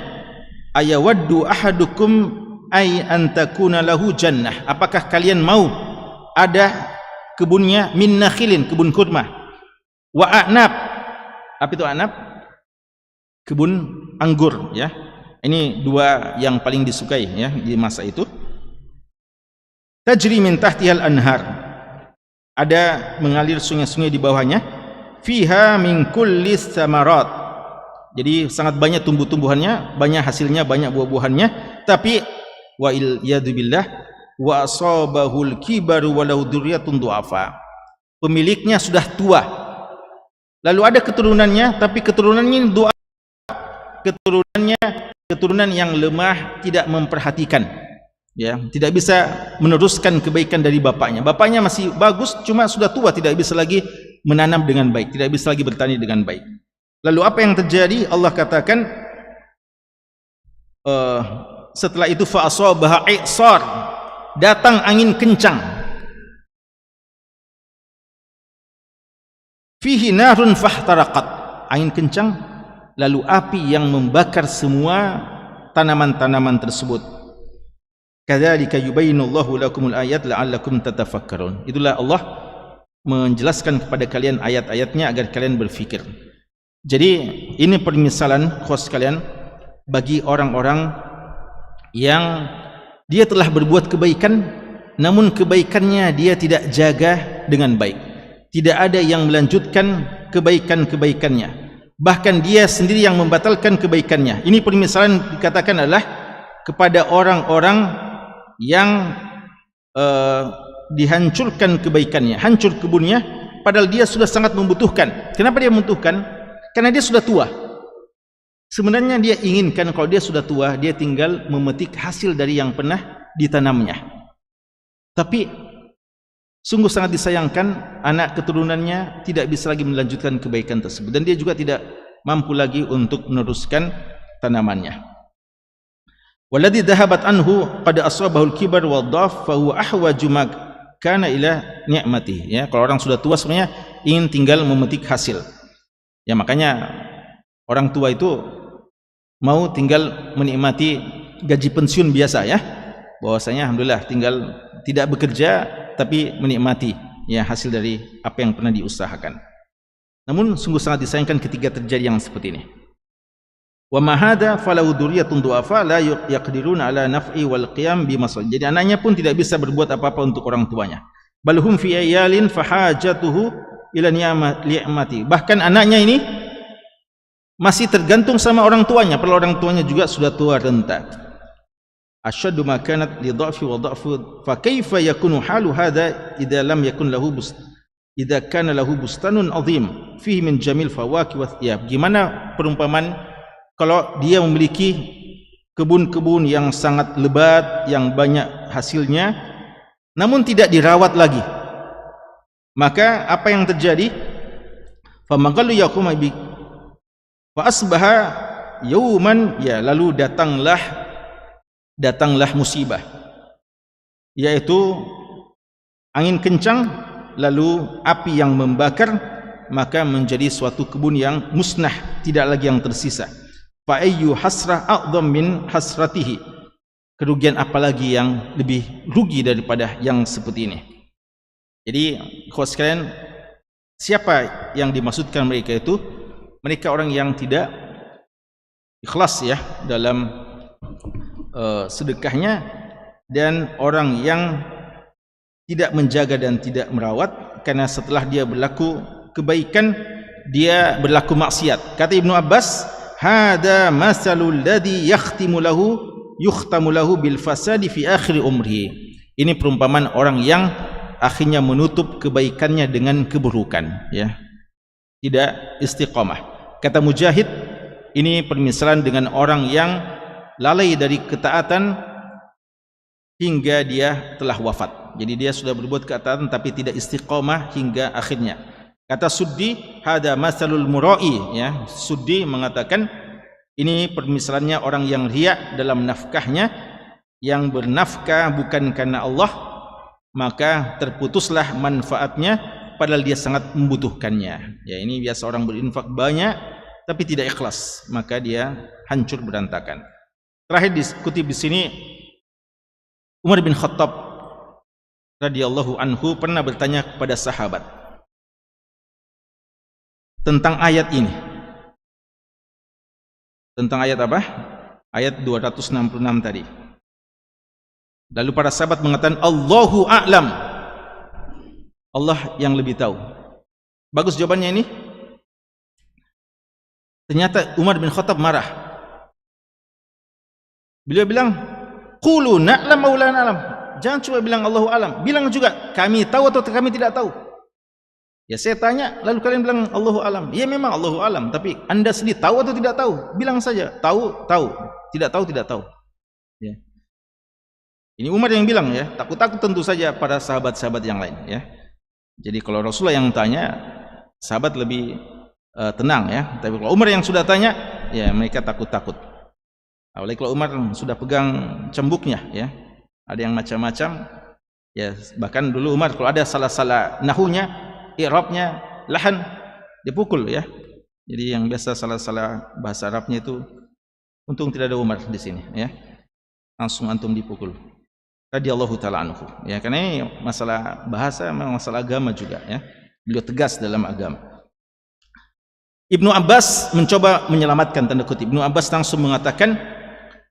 ayawaddu ahadukum ay an takuna lahu jannah. Apakah kalian mau ada kebunnya min nakhilin, kebun kurma, wa anab. Apa itu anab? Kebun anggur, ya. Ini dua yang paling disukai, ya, di masa itu. Tajri min tahtihal anhar, ada mengalir sungai-sungai di bawahnya. Fiha min kulli samarat, jadi sangat banyak tumbuh-tumbuhannya, banyak hasilnya, banyak buah-buahannya. Tapi wa iyadu billah wa asabahul kibaru walau dzurriyyatun du'afa, pemiliknya sudah tua, lalu ada keturunannya, tapi keturunannya doa, keturunan yang lemah, tidak memperhatikan, ya, tidak bisa meneruskan kebaikan dari bapaknya. Bapaknya masih bagus, cuma sudah tua, tidak bisa lagi menanam dengan baik, tidak bisa lagi bertani dengan baik. Lalu apa yang terjadi? Allah katakan setelah itu fa asabaha i'sar, datang angin kencang. Fihi narun fahtaraqat, angin kencang, lalu api yang membakar semua tanaman-tanaman tersebut. Kadzalika yubayyinullahu lakumul ayat la'allakum tatafakkarun. Itulah Allah menjelaskan kepada kalian ayat-ayatnya agar kalian berfikir. Jadi ini permisalan, khos kalian, bagi orang-orang yang dia telah berbuat kebaikan, namun kebaikannya dia tidak jaga dengan baik. Tidak ada yang melanjutkan kebaikan-kebaikannya, bahkan dia sendiri yang membatalkan kebaikannya. Ini permisalan dikatakan adalah kepada orang-orang yang dihancurkan kebaikannya, hancur kebunnya, padahal dia sudah sangat membutuhkan. Kenapa dia membutuhkan? Karena dia sudah tua. Sebenarnya dia inginkan kalau dia sudah tua, dia tinggal memetik hasil dari yang pernah ditanamnya. Tapi sungguh sangat disayangkan, anak keturunannya tidak bisa lagi melanjutkan kebaikan tersebut, dan dia juga tidak mampu lagi untuk meneruskan tanamannya. Walladzi dhahabat anhu qad asabahu al-kibar wa dhaf fa huwa ahwaju ma kana ila ni'matihi, ya. Kalau orang sudah tua sebenarnya ingin tinggal memetik hasil, ya, makanya orang tua itu mau tinggal menikmati gaji pensiun biasa, ya, bahwasanya alhamdulillah tinggal tidak bekerja tapi menikmati, ya, hasil dari apa yang pernah diusahakan. Namun sungguh sangat disayangkan ketika terjadi yang seperti ini. Wa ma hadza falau dzurriyyatun du'afa la yaqdiruna ala naf'i wal qiyam bi masal. Jadi anaknya pun tidak bisa berbuat apa-apa untuk orang tuanya. Bal hum fi ayalin fahajatuhu ila ni'mati. Bahkan anaknya ini masih tergantung sama orang tuanya, padahal orang tuanya juga sudah tua renta. Asyaddu ma kanat li dha'fi wa dha'fu fa kaifa yakunu halu hadza idza lam yakun lahu idza kana lahu bustanun 'azim fihi min jamil fawaki wa thiyab. Gimana perumpamaan kalau dia memiliki kebun-kebun yang sangat lebat, yang banyak hasilnya, namun tidak dirawat lagi, maka apa yang terjadi? Famaqallu yaquma bi fa asbaha yawman, ya, lalu datanglah musibah, yaitu angin kencang, lalu api yang membakar, maka menjadi suatu kebun yang musnah, tidak lagi yang tersisa. Fa ayyu hasrah a'dham min hasratihi, kerugian apalagi yang lebih rugi daripada yang seperti ini. Jadi kawan sekalian, siapa yang dimaksudkan mereka itu? Mereka orang yang tidak ikhlas, ya, dalam sedekahnya, dan orang yang tidak menjaga dan tidak merawat, karena setelah dia berlaku kebaikan dia berlaku maksiat. Kata Ibnu Abbas, hada masalul ladzi yukhtamu lahu bil fasadi fi akhir umrihi. Ini perumpamaan orang yang akhirnya menutup kebaikannya dengan keburukan, ya. tidak istiqamah. Kata Mujahid, ini permisalan dengan orang yang lalai dari ketaatan hingga dia telah wafat. Jadi dia sudah berbuat ketaatan tapi tidak istiqamah hingga akhirnya. Kata Suddi, hada masalul mura'i, ya. Suddi mengatakan ini permisalannya orang yang riya dalam nafkahnya, yang bernafkah bukan karena Allah, maka terputuslah manfaatnya padahal dia sangat membutuhkannya. Ya, ini biasa orang berinfak banyak tapi tidak ikhlas, maka dia hancur berantakan. Terakhir dikutip di sini, Umar bin Khattab radhiyallahu anhu pernah bertanya kepada sahabat tentang ayat ini. Tentang ayat apa? Ayat 266 tadi. Lalu para sahabat mengatakan, Allahu a'lam. Allah yang lebih tahu. Bagus jawabannya ini. Ternyata Umar bin Khattab marah. Beliau bilang, qulu na'lam wa la na'lam. Jangan cuma bilang Allahu a'lam, bilang juga kami tahu atau kami tidak tahu. Ya, saya tanya lalu kalian bilang Allahu a'lam. Ya, memang Allahu a'lam, tapi Anda sendiri tahu atau tidak tahu? Bilang saja, tahu, tahu. Tidak tahu, tidak tahu. Ya. Ini Umar yang bilang, ya. Takut-takut tentu saja para sahabat-sahabat yang lain, ya. Jadi kalau Rasulullah yang tanya, sahabat lebih tenang, ya. Tapi kalau Umar yang sudah tanya, ya mereka takut-takut. Apalagi kalau Umar sudah pegang cambuknya, ya. Ada yang macam-macam, ya. Bahkan dulu Umar kalau ada salah-salah nahunya, i'rabnya, lahan, dipukul, ya. Jadi yang biasa salah-salah bahasa Arabnya itu, untung tidak ada Umar di sini, ya. Langsung antum dipukul. Radhiyallahu ta'ala anhu, ya, karena ini masalah bahasa, memang masalah agama juga, ya. Beliau tegas dalam agama. Ibnu Abbas mencoba menyelamatkan, tanda kutip. Ibnu Abbas langsung mengatakan,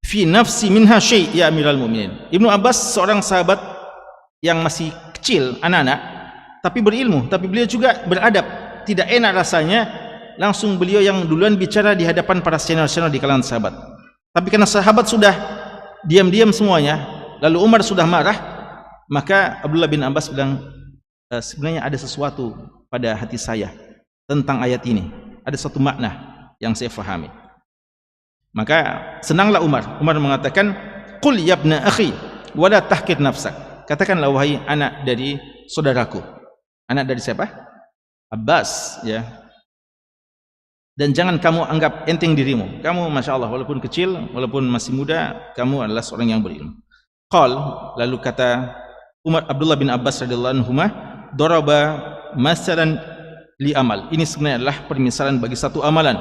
fi nafsi minha syai' ya Amirul Mukminin. Ibnu Abbas seorang sahabat yang masih kecil, anak-anak, tapi berilmu, tapi beliau juga beradab. Tidak enak rasanya langsung beliau yang duluan bicara di hadapan para senior-senior di kalangan sahabat. Tapi karena sahabat sudah diam-diam semuanya, lalu Umar sudah marah, maka Abdullah bin Abbas bilang, sebenarnya ada sesuatu pada hati saya tentang ayat ini. Ada satu makna yang saya fahami. Maka senanglah Umar. Umar mengatakan, qul yabna akhi wa la tahqir nafsak. Katakanlah wahai anak dari saudaraku. Anak dari siapa? Abbas, ya. Dan jangan kamu anggap enteng dirimu. Kamu Masya Allah, walaupun kecil, walaupun masih muda, kamu adalah seorang yang berilmu. Qal, lalu kata Umar, Abdullah bin Abbas radhiyallahu anhu, daraba masalan li amal. Ini sebenarnya adalah permisalan bagi satu amalan.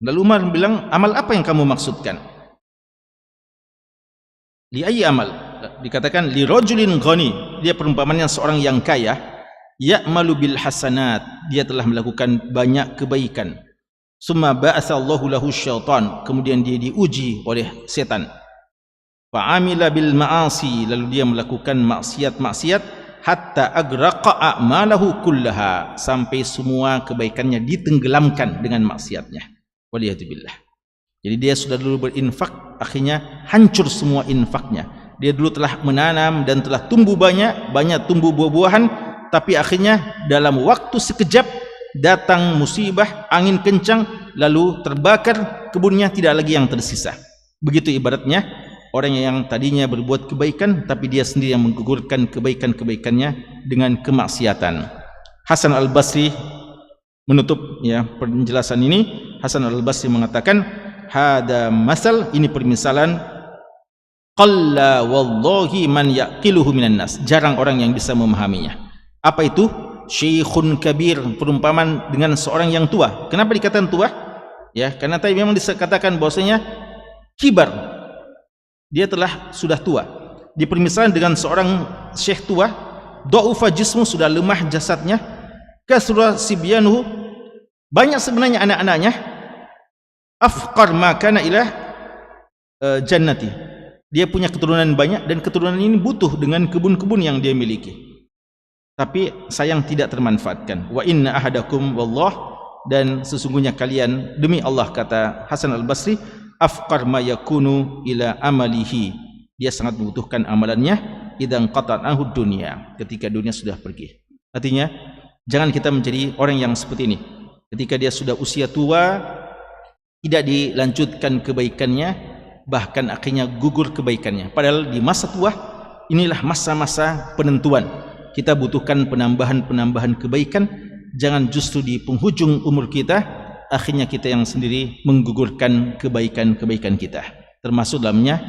Lalu Umar bilang, amal apa yang kamu maksudkan? Li ayyi amal? Dikatakan li rajulin ghani. Dia perumpamannya seorang yang kaya, ya'malu bil hasanat. Dia telah melakukan banyak kebaikan. Summa ba'atha Allahu lahu syaitan. Kemudian dia diuji oleh setan. Fa'amila bil ma'asi, lalu dia melakukan maksiat-maksiat hatta agraqa a'malahu kullaha, sampai semua kebaikannya ditenggelamkan dengan maksiatnya. Waliyadzubillah. Jadi dia sudah dulu berinfak, akhirnya hancur semua infaknya. Dia dulu telah menanam dan telah tumbuh banyak tumbuh buah-buahan, tapi akhirnya dalam waktu sekejap datang musibah, angin kencang, lalu terbakar kebunnya, tidak lagi yang tersisa. Begitu ibaratnya orang yang tadinya berbuat kebaikan, tapi dia sendiri yang menggugurkan kebaikan-kebaikannya dengan kemaksiatan. Hasan al-Basri menutup, ya, penjelasan ini. Hasan al-Basri mengatakan, hada masal, ini permisalan, qalla wallahi man yaqiluhu minan nas. Jarang orang yang bisa memahaminya. Apa itu? Syekhun kabir, perumpamaan dengan seorang yang tua. Kenapa dikatakan tua? Ya, karena tadi memang dikatakan bahwasanya kibar, dia telah sudah tua. Dipermisalkan dengan seorang syekh tua, dha'ufa jismu, sudah lemah jasadnya, kasra sibyanuhu, banyak sebenarnya anak-anaknya, afqar ma kana ila jannati, dia punya keturunan banyak dan keturunan ini butuh dengan kebun-kebun yang dia miliki, tapi sayang tidak termanfaatkan. Wa inna ahadakum wallah, dan sesungguhnya kalian demi Allah, kata Hasan al-Basri, afqar ma yakunu ila amalihi, dia sangat membutuhkan amalannya, idzan qata'ahu dunya, ketika dunia sudah pergi. Artinya Jangan kita menjadi orang yang seperti ini. Ketika dia sudah usia tua, tidak dilanjutkan kebaikannya, bahkan akhirnya gugur kebaikannya. Padahal di masa tua, inilah masa-masa penentuan. Kita butuhkan penambahan kebaikan. Jangan justru di penghujung umur kita, akhirnya kita yang sendiri menggugurkan kebaikan-kebaikan kita. Termasuk dalamnya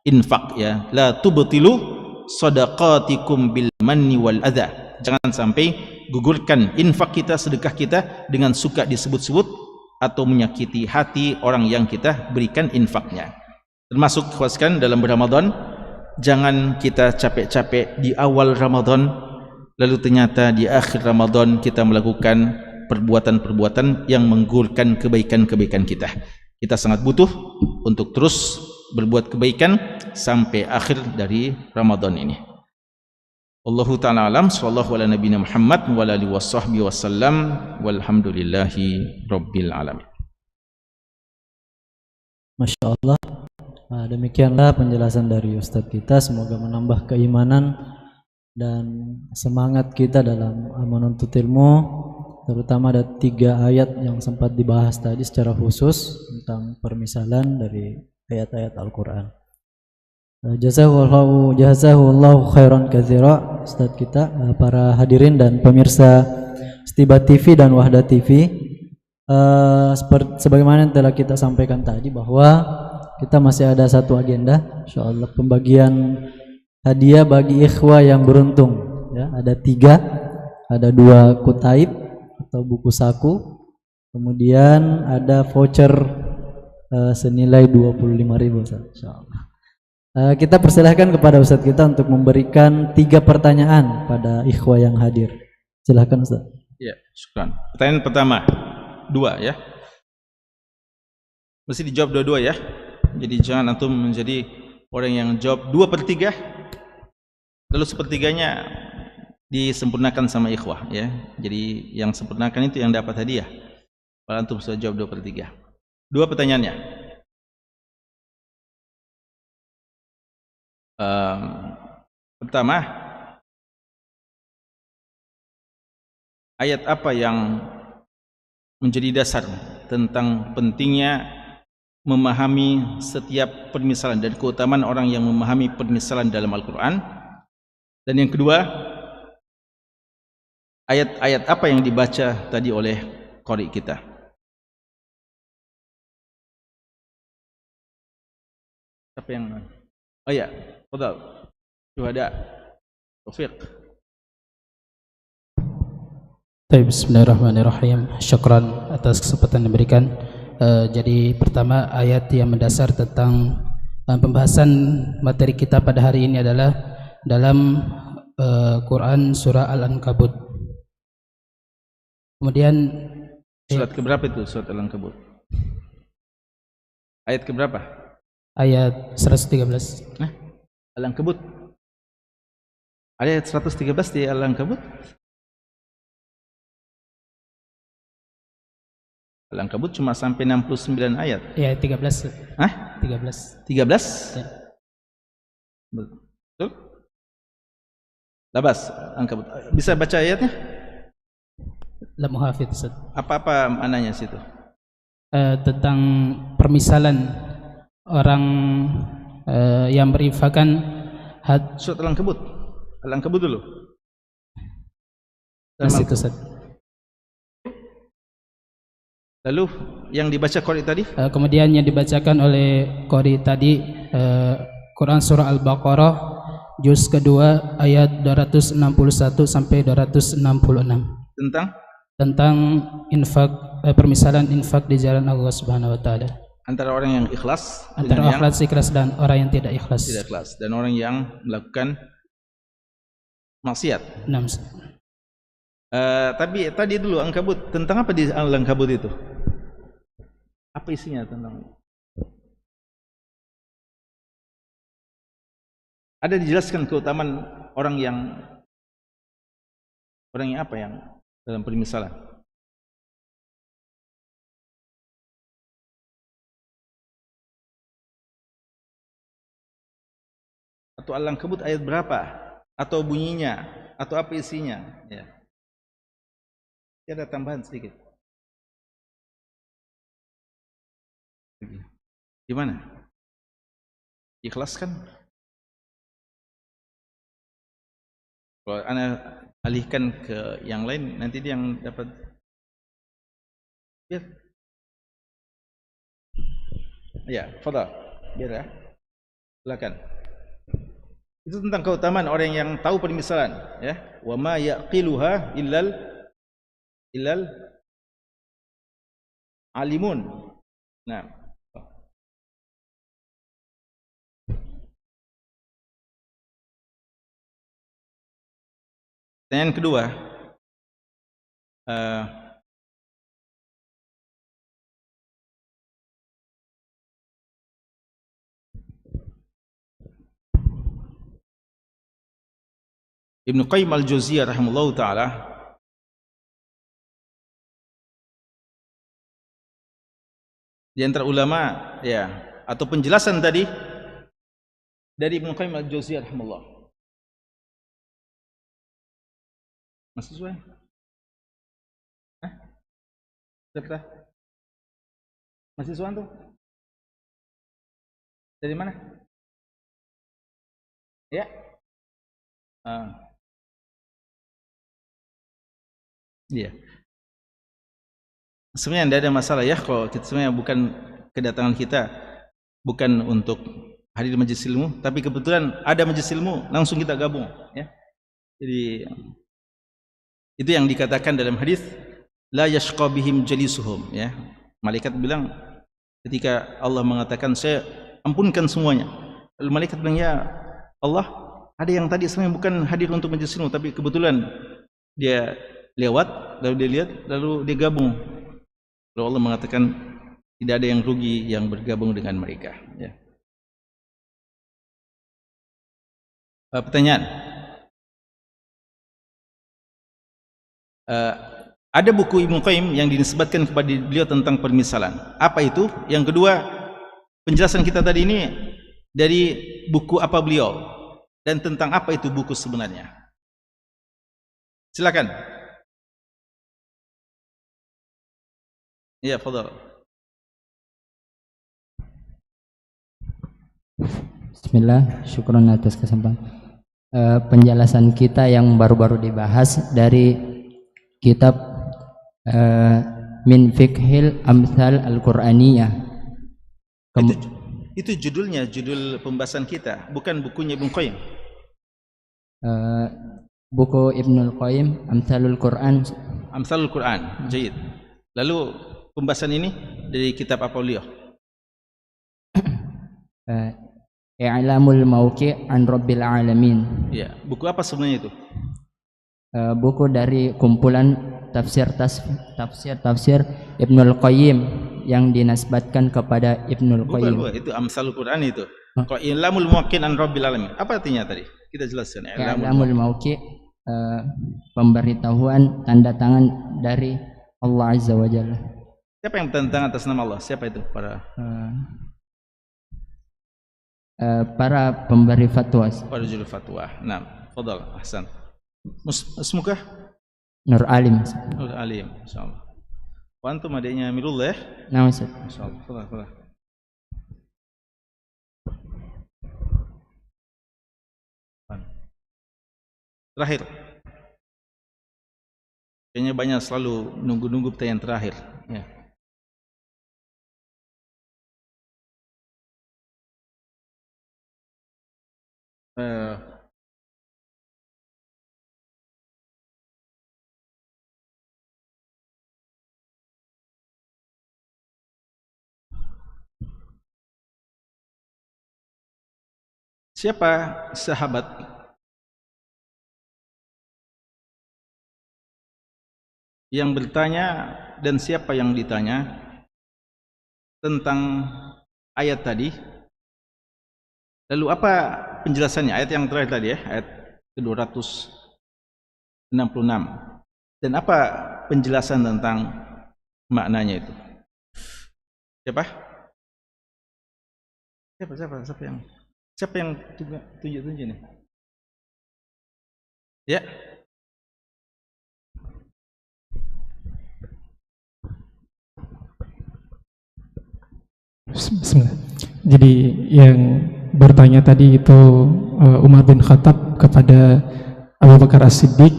infak, ya. La tubtilu shadaqatikum bil manni wal adha. Jangan sampai gugurkan infak kita, sedekah kita dengan suka disebut-sebut atau menyakiti hati orang yang kita berikan infaknya. Termasuk ikhwaskan dalam Ramadan, jangan kita capek-capek di awal Ramadan lalu ternyata di akhir Ramadan kita melakukan perbuatan-perbuatan yang menggugurkan kebaikan-kebaikan kita. Kita sangat butuh untuk terus berbuat kebaikan sampai akhir dari Ramadan ini. Allahu ta'ala alam, sallallahu ala nabiyina Muhammad wa ala alihi washabbihi wasallam, walhamdulillahi rabbil alamin. Masya Allah. Nah, demikianlah penjelasan dari Ustadz kita. Semoga menambah keimanan dan semangat kita dalam menuntut ilmu. Terutama ada 3 ayat yang sempat dibahas tadi secara khusus tentang permisalan dari ayat-ayat Al-Quran. Jazahullahu khairan katsira Ustadz kita, para hadirin dan pemirsa Stibat TV dan Wahda TV. Sebagaimana yang telah kita sampaikan tadi, bahwa kita masih ada satu agenda, insyaallah, pembagian hadiah bagi ikhwah yang beruntung, ya. Ada 3, ada 2 kutaib atau buku saku, kemudian ada voucher senilai 25.000, insyaallah. Kita persilahkan kepada Ustadz kita untuk memberikan 3 pertanyaan pada ikhwah yang hadir. Silahkan Ustadz. Ya, syukran. Pertanyaan pertama, 2 ya. Mesti dijawab dua-dua ya. Jadi jangan antum menjadi orang yang jawab 2/3 lalu sepertiganya disempurnakan sama ikhwah, ya. Jadi yang sempurnakan itu yang dapat hadiah. Kalau antum sudah jawab 2/3. 2 pertanyaannya. Pertama, ayat apa yang menjadi dasar tentang pentingnya memahami setiap permisalan dan keutamaan orang yang memahami permisalan dalam Al-Quran? Dan yang kedua, ayat-ayat apa yang dibaca tadi oleh qari kita? Siapa yang? Oh ya, fadhal. Syuhada. Taufiq. Bismillahirrahmanirrahim. Syukran atas kesempatan yang diberikan. Jadi pertama, ayat yang mendasar tentang pembahasan materi kita pada hari ini adalah dalam Quran surah Al-Ankabut. Kemudian surat keberapa itu surat Al-Ankabut? Ayat keberapa? Ayat 113. Al-Ankabut. Ayat 113 di Al-Ankabut. Al-Ankabut cuma sampai 69 ayat. Ya, 13. Hah? 13. 13? Ya. Betul? Labas, Ankabut. Bisa baca ayatnya? La muhafidh, Ustaz. Apa maknanya situ? Tentang permisalan orang yang berinfakan surat Al-Ankabut. Al-Ankabut dulu. Situ, Ustaz. Lalu yang dibaca qari tadi? Kemudian yang dibacakan oleh qari tadi Quran surah Al-Baqarah juz kedua ayat 261 sampai 266. Tentang infak, permisalan infak di jalan Allah Subhanahu wa taala. Antara orang yang ikhlas, antara ikhlas dan orang yang tidak ikhlas. Tidak ikhlas dan orang yang melakukan maksiat. Tapi tadi dulu Ankabut, tentang apa di Al-Ankabut itu? Apa isinya tentang? Ada dijelaskan keutamaan orang yang apa yang dalam permisalan? Atau Al-Ankabut ayat berapa? Atau bunyinya? Atau apa isinya? Ya. Ada tambahan sedikit. Gimana? Ikhlas kan? Kalau Anda alihkan ke yang lain, nanti dia yang dapat. Biar. Ya, fadhal. Biar ya. Silakan. Itu tentang keutamaan orang yang tahu permisalan, ya. Wa ma yaqiluha illal alimun. Nah. Pertanyaan kedua, Ibnu Qayyim al-Jauziyah rahimahullahu taala di antara ulama, ya, atau penjelasan tadi dari Ibnu Qayyim al-Jauziyah rahimahullah. Masih sesuai? Hah? Sudah? Masih sesuai tuh? Dari mana? Ya? Iya. Sebenarnya tidak ada masalah ya, kalau kita sebenarnya bukan kedatangan kita bukan untuk hadir majelis ilmu, tapi kebetulan ada majelis ilmu, langsung kita gabung, ya. Jadi itu yang dikatakan dalam hadis la yashqa bihim jalisuhum, ya. Malaikat bilang ketika Allah mengatakan saya ampunkan semuanya, lalu malaikat bilang ya Allah, ada yang tadi sebenarnya bukan hadir untuk majelis ilmu, tapi kebetulan dia lewat, lalu dia lihat, lalu dia gabung. Lalu Allah mengatakan tidak ada yang rugi yang bergabung dengan mereka, ya. Pertanyaan, ada buku Ibnu Qayyim yang dinisbatkan kepada beliau tentang permisalan. Apa itu? Yang kedua, penjelasan kita tadi ini dari buku apa beliau dan tentang apa itu buku sebenarnya? Silakan. Ya, fadhal. Bismillah, syukron atas kesempatan. Penjelasan kita yang baru-baru dibahas dari kitab Min Fiqhil Amthal Al-Qur'aniyah. Itu judulnya, judul pembahasan kita, bukan bukunya Ibnu Qayyim. Buku Ibnul Qayyim Amthalul Quran. Amthalul Quran, jayid. Lalu pembahasan ini dari kitab apa beliau? I'lamul Mauqi' an Rabbil Alamin. Ya, buku apa sebenarnya itu? Buku dari kumpulan tafsir Ibnul Qayyim yang dinasbatkan kepada Ibnul Qayyim. Bukan, itu Amsalul Quran itu. Kalau I'lamul Mauqi' an Rabbil Alamin, apa artinya tadi? Kita jelaskan. I'lamul Mauqi', pemberitahuan tanda tangan dari Allah Azza wa Jalla. Siapa yang tanda tangan atas nama Allah? Siapa itu? Para pemberi fatwa. Para juru fatwa. Nah, fadhal, ahsan. Semoga Nur Alim. Nur Alim, insyaallah. Wa antum adiknya Amirullah, ya? Nah, Ustaz. Insyaallah. Fadhal. Terakhir. Kayaknya banyak selalu nunggu-nunggu pertanyaan terakhir, ya. Siapa sahabat yang bertanya dan siapa yang ditanya tentang ayat tadi? Lalu apa penjelasannya? Ayat yang terakhir tadi, ya, ayat ke-266. Dan apa penjelasan tentang maknanya itu? Siapa? Siapa yang tunjuk-tunjuk nih? Ya. Bismillah. Jadi yang bertanya tadi itu Umar bin Khattab kepada Abu Bakar As-Siddiq,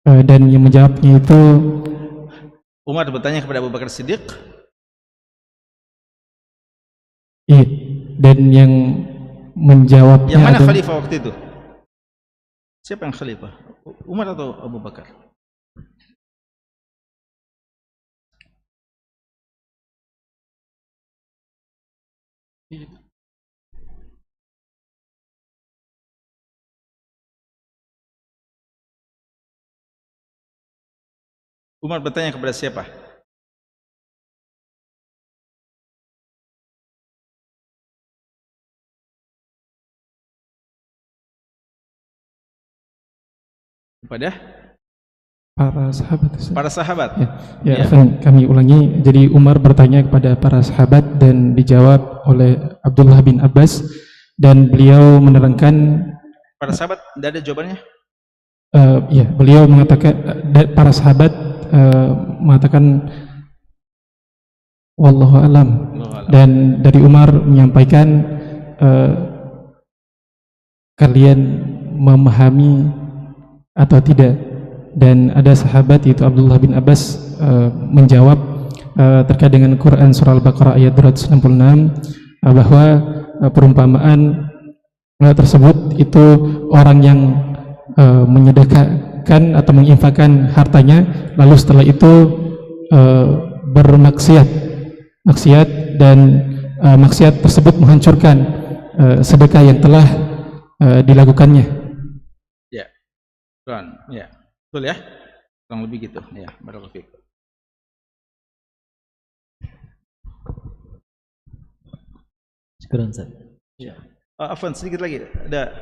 dan yang menjawabnya itu Umar bertanya kepada Abu Bakar Siddiq. Iya, dan yang menjawabnya yang mana khalifah waktu itu? Siapa yang khalifah? Umar atau Abu Bakar? Umar bertanya kepada siapa? Kepada para sahabat. Para sahabat. Ya, kami ulangi. Jadi Umar bertanya kepada para sahabat dan dijawab oleh Abdullah bin Abbas, dan beliau menerangkan. Para sahabat tidak ada jawabannya? Ya, beliau mengatakan, para sahabat mengatakan wallahu alam, dan dari Umar menyampaikan kalian memahami atau tidak, dan ada sahabat yaitu Abdullah bin Abbas menjawab terkait dengan Quran surah Al-Baqarah ayat 266 bahwa perumpamaan tersebut itu orang yang menyedekahkan atau menginfakkan hartanya, lalu setelah itu bermaksiat, dan maksiat tersebut menghancurkan sedekah yang telah dilakukannya. Ya, ya, betul ya, kurang lebih gitu. Ya, barakallahu fiik. Syukran, Ustaz. Ya. Afwan, sedikit lagi. Ada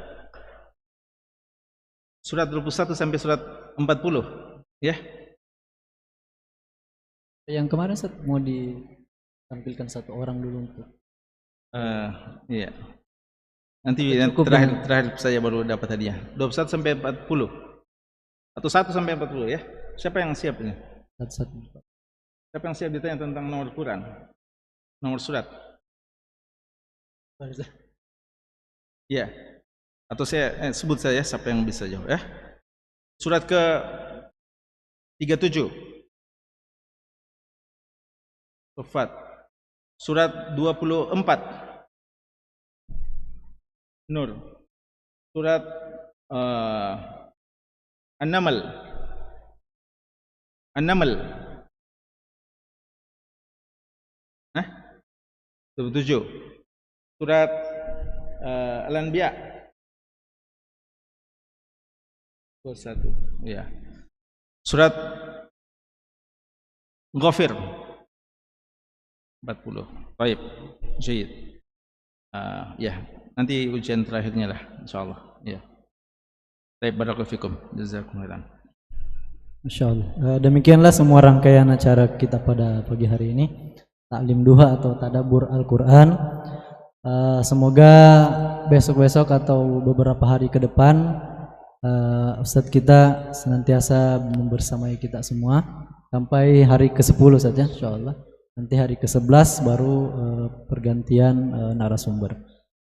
surat 21 sampai surat 40, ya. Yang kemarin Ustaz mau ditampilkan satu orang dulu untuk. Iya. Nanti terakhir saya baru dapat hadiah. 21 sampai 40. Atau 1 sampai 40 ya. Siapa yang siap ini? Siapa yang siap ditanya tentang nomor Quran? Nomor surat? Ya. Atau saya sebut saja siapa yang bisa jawab ya. Surat ke 37. Sofat. Surat 24. Nur. Surat An-Naml. An-Naml. 27. Surat Al-Anbiya. 21. Ya. Surat Ghafir 40. Baik. Jayid. Ya, nanti ujian terakhirnya lah insyaallah. Ya. Baik, barakallahu fikum. Jazakumullah. Masyaallah. Demikianlah semua rangkaian acara kita pada pagi hari ini. Taklim duha atau tadabbur Al-Qur'an. Semoga besok-besok atau beberapa hari ke depan Ustadz kita senantiasa bersamai kita semua sampai hari ke-10 saja insyaallah. Nanti hari ke-11 baru pergantian narasumber.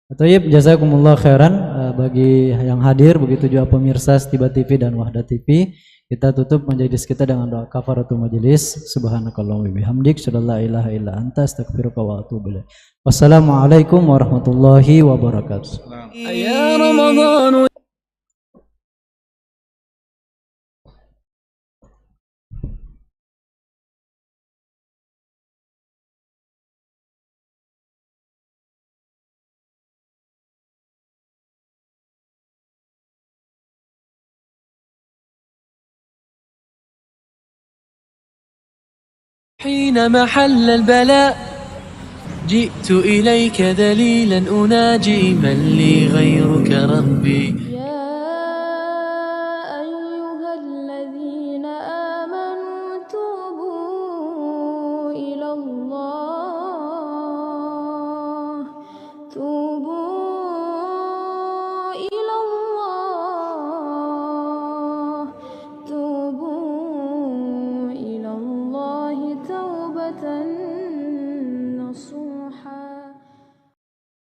Tayyib, jazakumullah khairan bagi yang hadir, begitu juga pemirsa Tiba TV dan Wahda TV. Kita tutup majelis kita dengan doa kafaratul majelis. Subhanakallahumma wa bihamdik, asyhadu an la ilaha illa anta, astaghfiruka wa atubu ilaik. Wassalamualaikum warahmatullahi wabarakatuh. Ya Ramadan. حين محل البلاء جئت إليك ذليلا أناجي من لي غيرك ربي